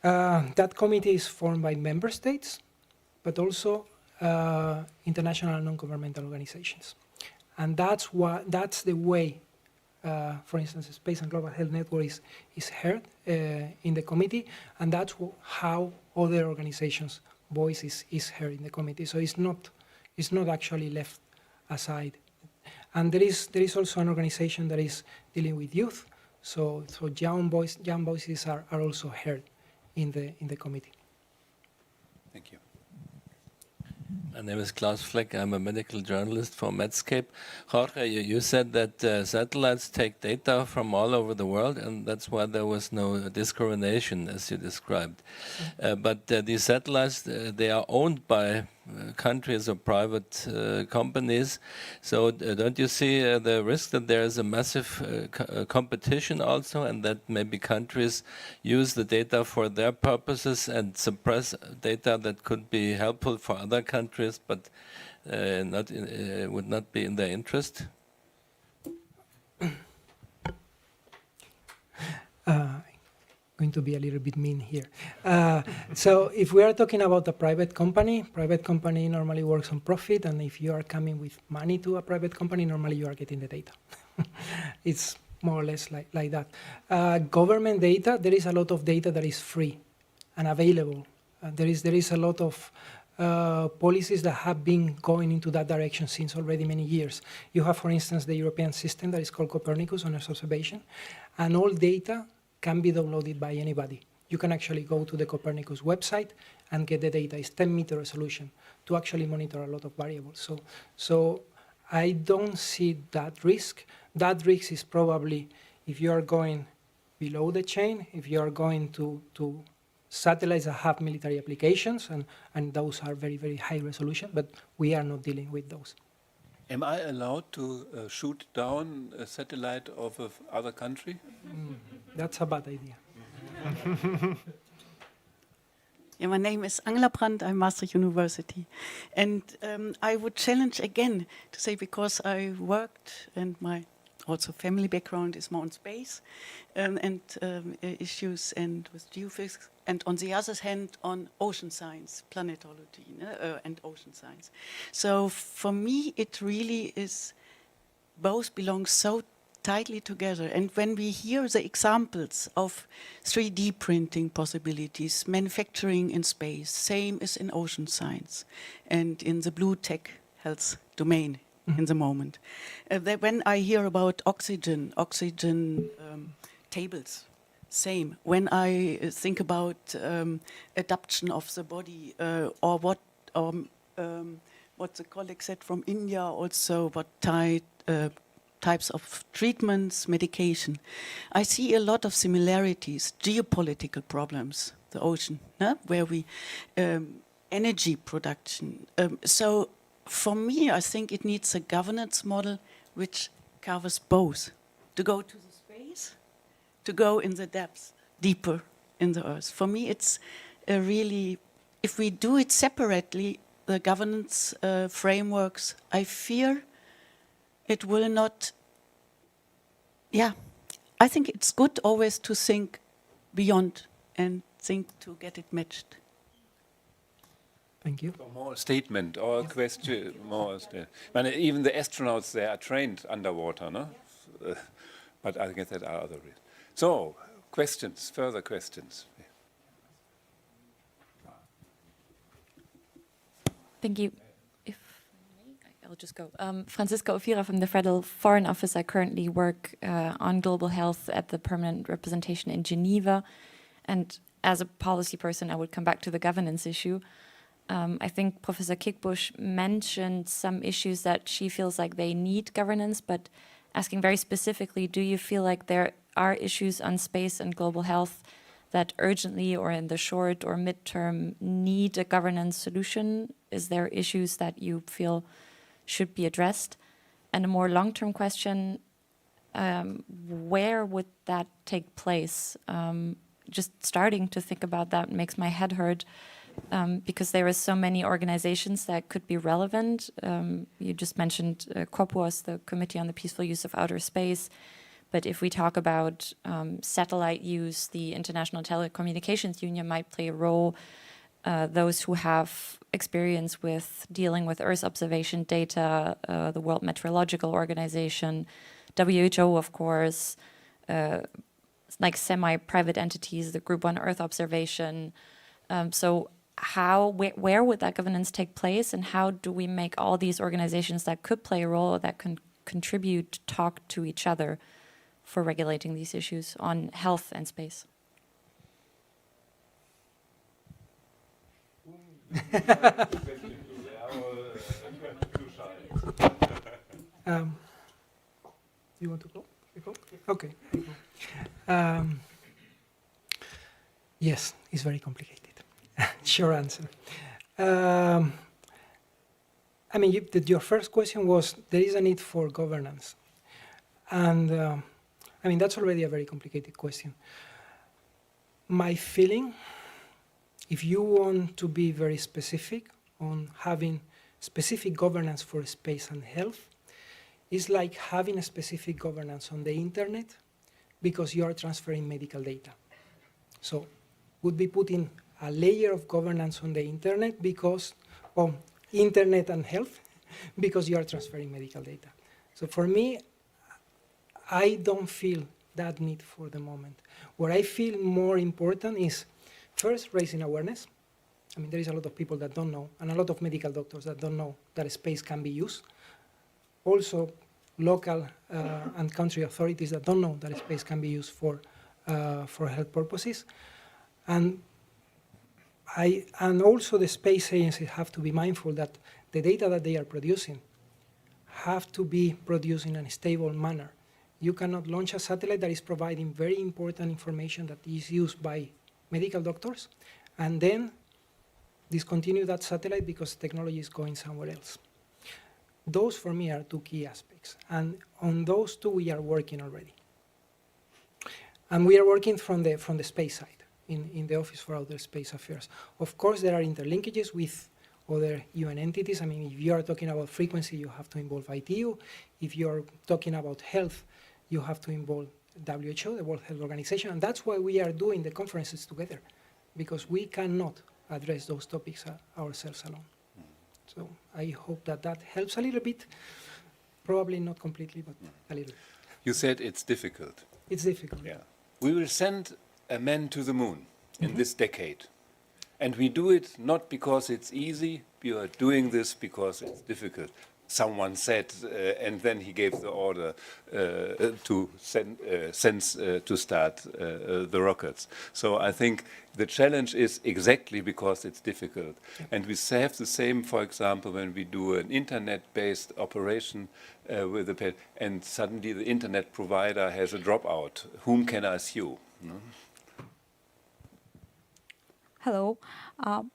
Speaker 6: That committee is formed by member states, but also international and non-governmental organizations. And that's the way, for instance, Space and Global Health Network is heard in the committee, and that's how other organizations' voice is heard in the committee. So it's not actually left aside. And there is also an organization that is dealing with youth, so young voices are also heard in the committee.
Speaker 1: Thank you.
Speaker 11: My name is Klaus Fleck. I'm a medical journalist for Medscape. Jorge, you said that satellites take data from all over the world, and that's why there was no discrimination, as you described. But these satellites, they are owned by countries or private companies. So don't you see the risk that there is a massive competition also, and that maybe countries use the data for their purposes and suppress data that could be helpful for other countries, but would not be in their interest?
Speaker 6: Going to be a little bit mean here. So if we are talking about a private company normally works on profit, and if you are coming with money to a private company, normally you are getting the data. It's more or less like that. Government data, there is a lot of data that is free and available. There is a lot of policies that have been going into that direction since already many years. You have, for instance, the European system that is called Copernicus on Earth observation, and all data can be downloaded by anybody. You can actually go to the Copernicus website and get the data. It's 10-meter resolution to actually monitor a lot of variables. So I don't see that risk. That risk is probably if you are going below the chain, if you are going to satellites that have military applications, and those are very, very high resolution, but we are not dealing with those.
Speaker 1: Am I allowed to shoot down a satellite of another country?
Speaker 6: That's a bad idea.
Speaker 12: Yeah, my name is Angela Brandt, I'm Maastricht University. And I would challenge again to say, because I worked and my also family background is more on space and issues and with geophysics, and on the other hand on ocean science, planetology and ocean science. So for me it really is, both belong so tightly together. And when we hear the examples of 3D printing possibilities, manufacturing in space, same as in ocean science and in the blue tech health domain in the moment. When I hear about oxygen tables, same. When I think about adaptation of the body, or what the colleague said from India also, what types of treatments, medication. I see a lot of similarities, geopolitical problems, the ocean, where we, energy production. So for me, I think it needs a governance model which covers both, to go to the space, to go in the depths, deeper in the earth. For me, it's really, if we do it separately, the governance frameworks, I fear it will not, I think it's good always to think beyond and think to get it matched.
Speaker 6: Thank you.
Speaker 1: More statement or question, more. Even the astronauts, they are trained underwater, no? But I guess that are other reasons. So, questions, further questions.
Speaker 13: Thank you. If I'll just go. Francisca Ofira from the Federal Foreign Office. I currently work on global health at the permanent representation in Geneva. And as a policy person, I would come back to the governance issue. I think Professor Kickbusch mentioned some issues that she feels like they need governance, but asking very specifically, do you feel like there are issues on space and global health that urgently or in the short or midterm need a governance solution? Is there issues that you feel should be addressed? And a more long-term question, where would that take place? Just starting to think about that makes my head hurt. Because there are so many organizations that could be relevant. You just mentioned COPUOS, the Committee on the Peaceful Use of Outer Space. But if we talk about satellite use, the International Telecommunications Union might play a role. those who have experience with dealing with Earth observation data, the World Meteorological Organization, WHO, of course, like semi-private entities, the Group 1 Earth observation. So where would that governance take place, and how do we make all these organizations that could play a role, that can contribute, talk to each other for regulating these issues on health and space?
Speaker 6: You want to go? You go? Okay. Yes, it's very complicated. Short answer. I mean, your first question was, there is a need for governance. And I mean, that's already a very complicated question. My feeling, if you want to be very specific on having specific governance for space and health, is like having a specific governance on the internet because you are transferring medical data. So would be putting a layer of governance on the internet because of internet and health because you are transferring medical data. So for me, I don't feel that need for the moment. What I feel more important is first raising awareness. I mean, there is a lot of people that don't know, and a lot of medical doctors that don't know that space can be used. Also, local and country authorities that don't know that space can be used for health purposes. And also the space agencies have to be mindful that the data that they are producing have to be produced in a stable manner. You cannot launch a satellite that is providing very important information that is used by medical doctors, and then discontinue that satellite because technology is going somewhere else. Those, for me, are two key aspects. And on those two, we are working already. And we are working from the space side, in the Office for Outer Space Affairs. Of course, there are interlinkages with other UN entities. I mean, if you are talking about frequency, you have to involve ITU. If you are talking about health, you have to involve WHO, the World Health Organization. And that's why we are doing the conferences together, because we cannot address those topics ourselves alone. So I hope that that helps a little bit. Probably not completely, but a little.
Speaker 1: You said it's difficult.
Speaker 6: It's difficult.
Speaker 1: Yeah. We will send a man to the moon in this decade. And we do it not because it's easy, we are doing this because it's difficult. Someone said, and then he gave the order to to start the rockets. So I think the challenge is exactly because it's difficult. And we have the same, for example, when we do an internet-based operation with the pet, and suddenly the internet provider has a dropout. Whom can I sue? No?
Speaker 14: Hello,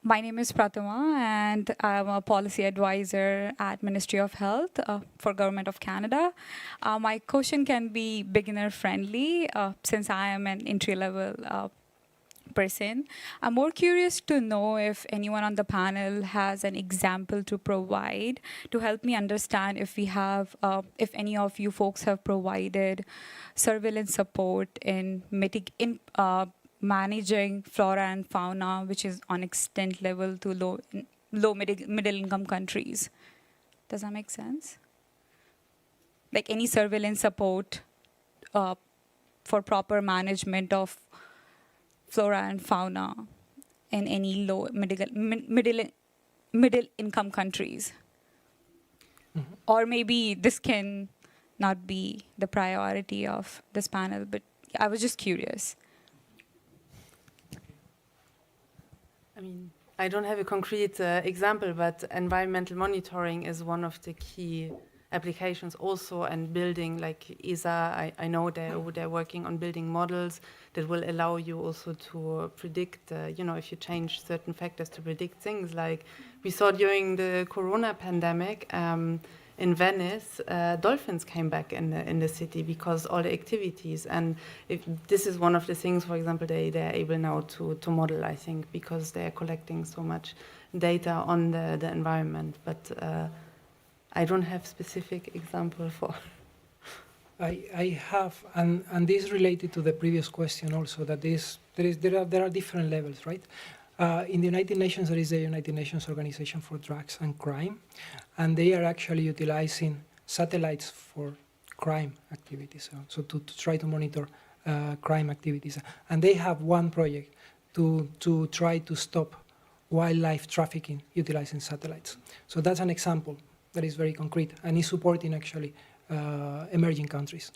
Speaker 14: my name is Pratama, and I'm a policy advisor at Ministry of Health for Government of Canada. My question can be beginner-friendly, since I am an entry-level person. I'm more curious to know if anyone on the panel has an example to provide to help me understand if we have, if any of you folks have provided surveillance support in managing flora and fauna, which is on extent level to low middle income countries. Does that make sense? Like any surveillance support for proper management of flora and fauna in any low middle income countries. Mm-hmm. Or maybe this can not be the priority of this panel, but I was just curious.
Speaker 3: I mean, I don't have a concrete example, but environmental monitoring is one of the key applications also, and building, like ESA, I know they're working on building models that will allow you also to predict, if you change certain factors to predict things. Like we saw during the Corona pandemic, in Venice, dolphins came back in the city because all the activities, and this is one of the things, for example, they're able now to model, I think, because they're collecting so much data on the environment. But I don't have specific example for.
Speaker 6: I have, and this is related to the previous question also, that there are different levels, right? In the United Nations, there is the United Nations Organization for Drugs and Crime, and they are actually utilizing satellites for crime activities, so to try to monitor crime activities. And they have one project to try to stop wildlife trafficking utilizing satellites. So that's an example that is very concrete and is supporting actually emerging countries,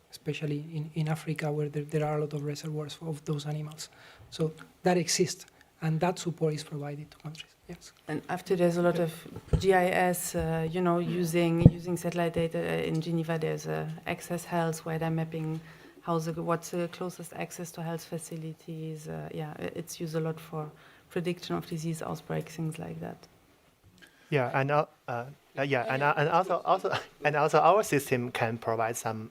Speaker 6: especially in Africa, where there are a lot of reservoirs of those animals. So that exists, and that support is provided to countries. Yes.
Speaker 3: And after there's a lot of GIS, using satellite data in Geneva. There's Access Health, where they're mapping what's the closest access to health facilities. It's used a lot for prediction of disease outbreaks, things like that.
Speaker 5: Yeah, and also our system can provide some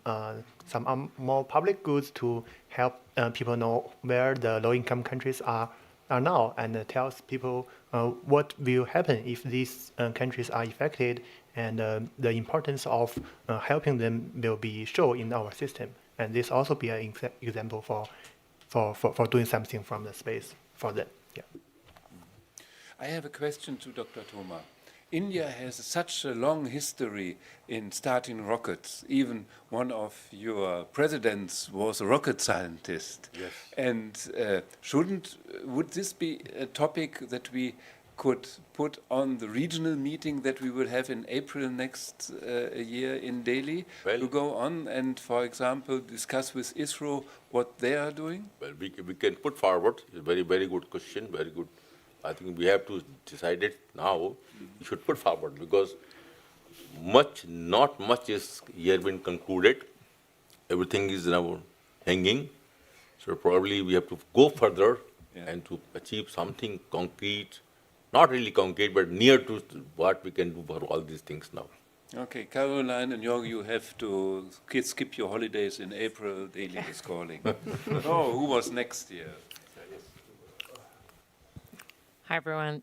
Speaker 5: more public goods to help people know where the low-income countries are now, and tells people what will happen if these countries are affected, and the importance of helping them will be shown in our system. And this also be an example for doing something from the space for them. Yeah.
Speaker 1: I have a question to Dr. Thoma. India has such a long history in starting rockets. Even one of your presidents was a rocket scientist.
Speaker 2: Yes.
Speaker 1: And would this be a topic that we could put on the regional meeting that we will have in April next year in Delhi, to go on and, for example, discuss with ISRO what they are doing?
Speaker 2: Well, we can put forward. It's a very, very good question, very good. I think we have to decide it now. We should put forward, because not much is yet been concluded. Everything is now hanging. So probably we have to go further and to achieve something concrete, not really concrete, but near to what we can do for all these things now.
Speaker 1: Okay, Caroline and Jorg, you have to skip your holidays in April. Delhi is calling. Oh, who was next year?
Speaker 15: Hi, everyone.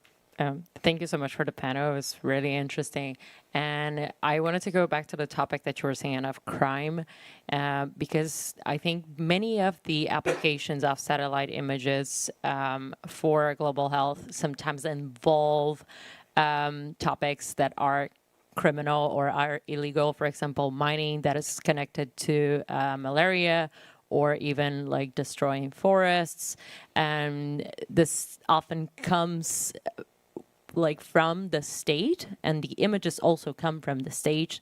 Speaker 15: Thank you so much for the panel. It was really interesting. And I wanted to go back to the topic that you were saying of crime, because I think many of the applications of satellite images for global health sometimes involve topics that are criminal or are illegal. For example, mining that is connected to malaria, or even like destroying forests. And this often comes like from the state, and the images also come from the state,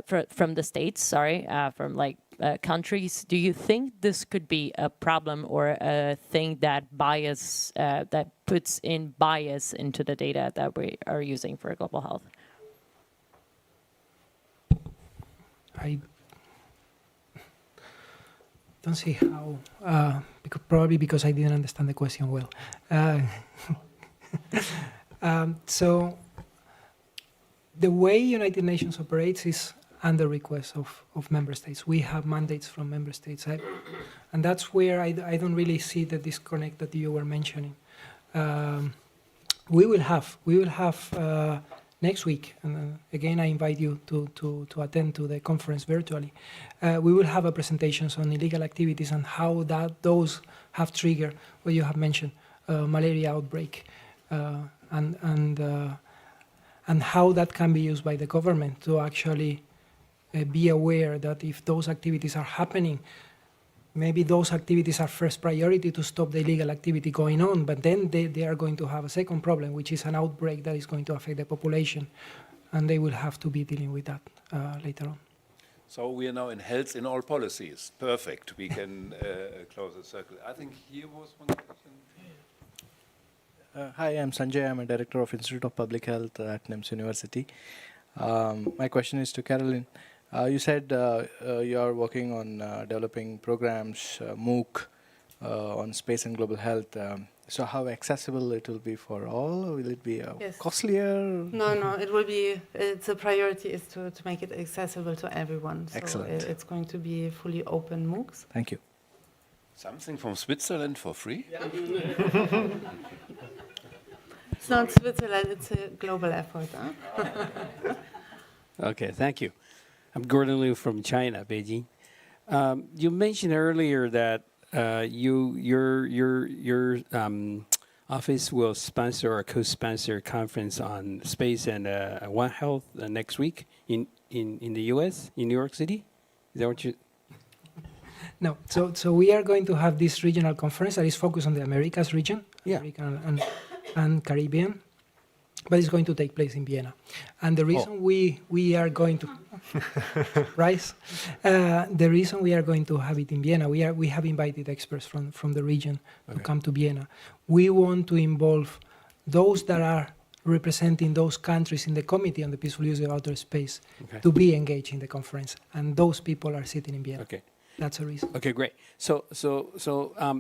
Speaker 15: from the states, from like countries. Do you think this could be a problem or a thing that that puts in bias into the data that we are using for global health?
Speaker 6: I don't see how, probably because I didn't understand the question well. So the way United Nations operates is under request of member states. We have mandates from member states, and that's where I don't really see the disconnect that you were mentioning. We will have next week, and again I invite you to attend to the conference virtually. We will have a presentations on illegal activities and how those have triggered what you have mentioned, malaria outbreak, and how that can be used by the government to actually be aware that if those activities are happening, maybe those activities are first priority to stop the illegal activity going on, but then they are going to have a second problem, which is an outbreak that is going to affect the population, and they will have to be dealing with that later on.
Speaker 1: So we are now in health in all policies. Perfect. We can close the circle. I think here was one question.
Speaker 16: Hi, I'm Sanjay. I'm a director of Institute of Public Health at NIMS University. My question is to Caroline. You said you are working on developing programs, MOOC, on space and global health. So how accessible it will be for all? Or will it be costlier?
Speaker 3: No, it will be, it's a priority is to make it accessible to everyone. So
Speaker 16: excellent.
Speaker 3: It's going to be fully open MOOCs.
Speaker 16: Thank you.
Speaker 1: Something from Switzerland for free?
Speaker 3: Yeah. It's not Switzerland, it's a global effort. Huh?
Speaker 17: Okay, thank you. I'm Gordon Liu from China, Beijing. You mentioned earlier that your office will sponsor or co-sponsor a conference on space and One Health next week in the U.S., in New York City. Is that what you?
Speaker 6: No, so we are going to have this regional conference that is focused on the Americas region,
Speaker 17: Yeah.
Speaker 6: American and Caribbean, but it's going to take place in Vienna. And the reason we are going to, right? The reason we are going to have it in Vienna, we have invited experts from the region to come to Vienna. We want to involve those that are representing those countries in the Committee on the Peaceful Use of Outer Space to be engaged in the conference, and those people are sitting in Vienna.
Speaker 17: Okay.
Speaker 6: That's a reason.
Speaker 17: Okay, great. So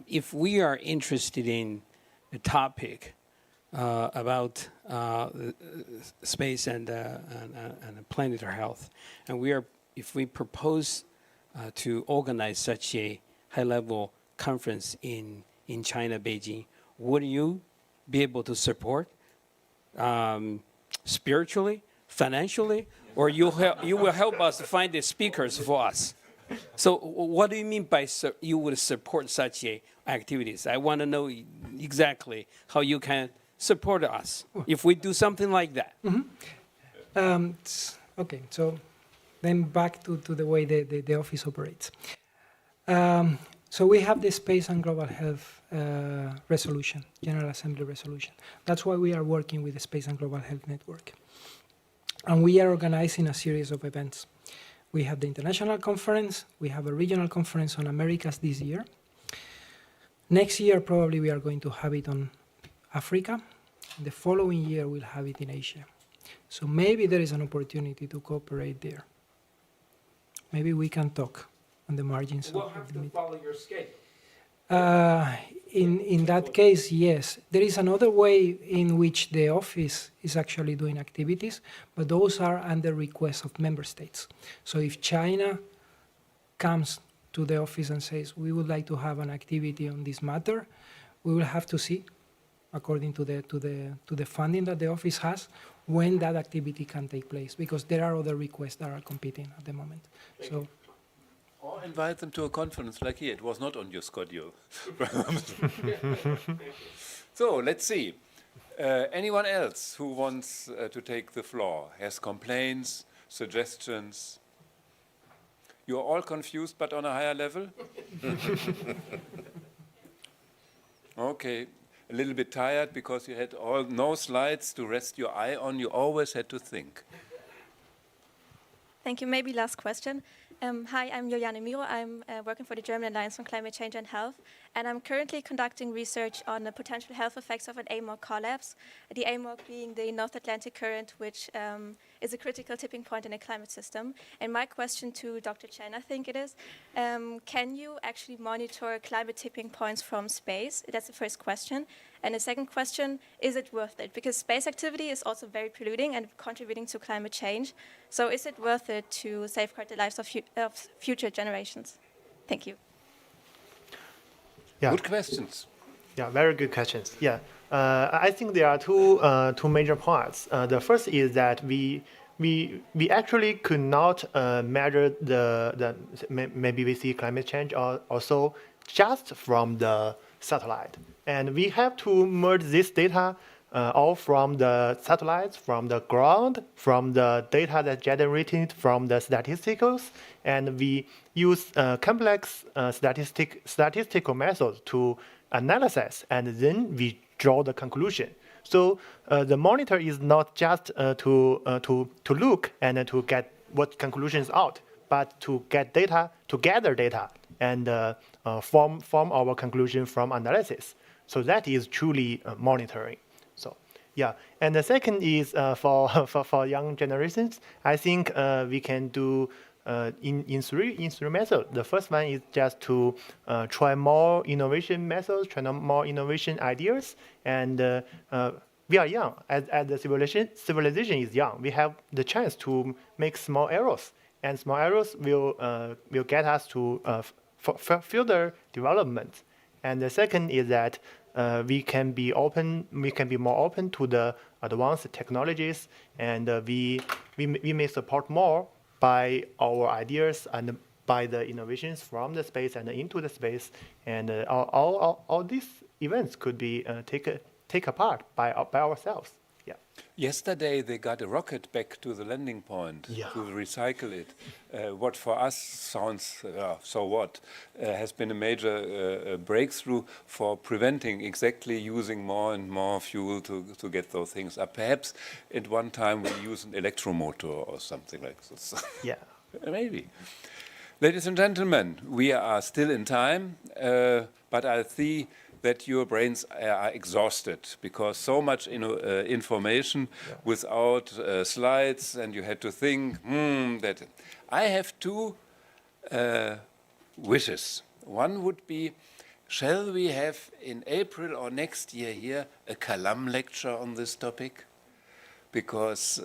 Speaker 17: if we are interested in a topic about space and planetary health, and if we propose to organize such a high-level conference in China, Beijing, would you be able to support spiritually, financially, or you will help us find the speakers for us? So what do you mean by you would support such activities? I want to know exactly how you can support us if we do something like that.
Speaker 6: Mm-hmm. Okay, so then back to the way the office operates. So we have the Space and Global Health resolution, General Assembly resolution. That's why we are working with the Space and Global Health Network. And we are organizing a series of events. We have the international conference, we have a regional conference on Americas this year. Next year, probably we are going to have it on Africa. The following year, we'll have it in Asia. So maybe there is an opportunity to cooperate there. Maybe we can talk on the margins.
Speaker 17: We'll have to follow your schedule.
Speaker 6: In that case, yes. There is another way in which the office is actually doing activities, but those are under request of member states. So if China comes to the office and says, we would like to have an activity on this matter, we will have to see, according to the funding that the office has, when that activity can take place, because there are other requests that are competing at the moment. So.
Speaker 1: Or invite them to a conference like here. It was not on your schedule. So let's see. Anyone else who wants to take the floor, has complaints, suggestions? You're all confused, but on a higher level? Okay. A little bit tired because you had no slides to rest your eye on. You always had to think.
Speaker 18: Thank you. Maybe last question. Hi, I'm Juliane Miro. I'm working for the German Alliance on Climate Change and Health, and I'm currently conducting research on the potential health effects of an AMOC collapse, the AMOC being the North Atlantic Current, which is a critical tipping point in a climate system. And my question to Dr. Chen, I think it is, can you actually monitor climate tipping points from space? That's the first question. And the second question, is it worth it? Because space activity is also very polluting and contributing to climate change. So is it worth it to safeguard the lives of future generations? Thank you.
Speaker 5: Yeah.
Speaker 1: Good questions.
Speaker 5: Yeah, very good questions. Yeah, I think there are two major parts. The first is that we actually could not measure maybe we see climate change or also just from the satellite. And we have to merge this data all from the satellites, from the ground, from the data that's generated from the statisticals, and we use complex statistical methods to analyze, and then we draw the conclusion. So the monitor is not just to look and to get what conclusions out, but to get data, to gather data, and form our conclusion from analysis. So that is truly monitoring. So yeah, and the second is for young generations. I think we can do in three methods. The first one is just to try more innovation methods, try more innovation ideas, and we are young. As the civilization is young, we have the chance to make small errors, and small errors will get us to further development. And the second is that we can be more open to the advanced technologies, and we may support more by our ideas and by the innovations from the space and into the space. And all these events could be take apart by ourselves. Yeah.
Speaker 1: Yesterday they got a rocket back to the landing point to recycle it. What for us sounds, so what, has been a major breakthrough for preventing exactly using more and more fuel to get those things up. Perhaps at one time we'll use an electromotor or something like this.
Speaker 5: Yeah.
Speaker 1: Maybe. Ladies and gentlemen, we are still in time, but I see that your brains are exhausted because so much information without slides, and you had to think, that. I have two wishes. One would be, shall we have in April or next year here a Kalam lecture on this topic? Because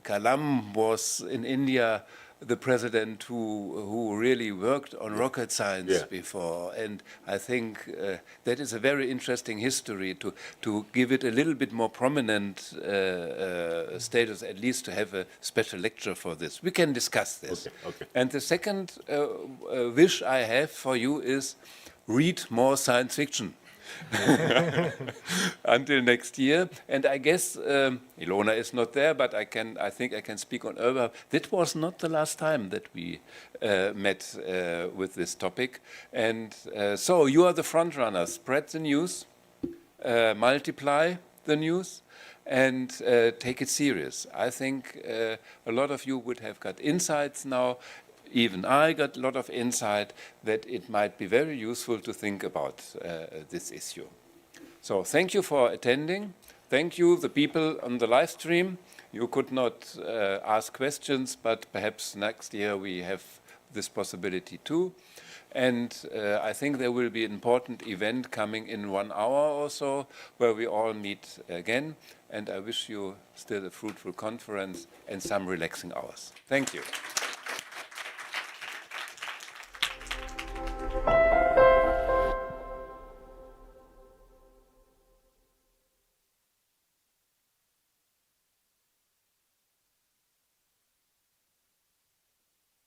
Speaker 1: Kalam was in India the president who really worked on rocket science before, and I think that is a very interesting history to give it a little bit more prominent status, at least to have a special lecture for this. We can discuss this.
Speaker 2: Okay.
Speaker 1: And the second wish I have for you is read more science fiction. Until next year, and I guess Ilona is not there, but I think I can speak on her. That was not the last time that we met with this topic, and so you are the front runners. Spread the news, multiply the news, and take it serious. I think a lot of you would have got insights now. Even I got a lot of insight that it might be very useful to think about this issue. So thank you for attending. Thank you, the people on the live stream. You could not ask questions, but perhaps next year we have this possibility too. And I think there will be an important event coming in 1 hour or so where we all meet again. And I wish you still a fruitful conference and some relaxing hours. Thank you.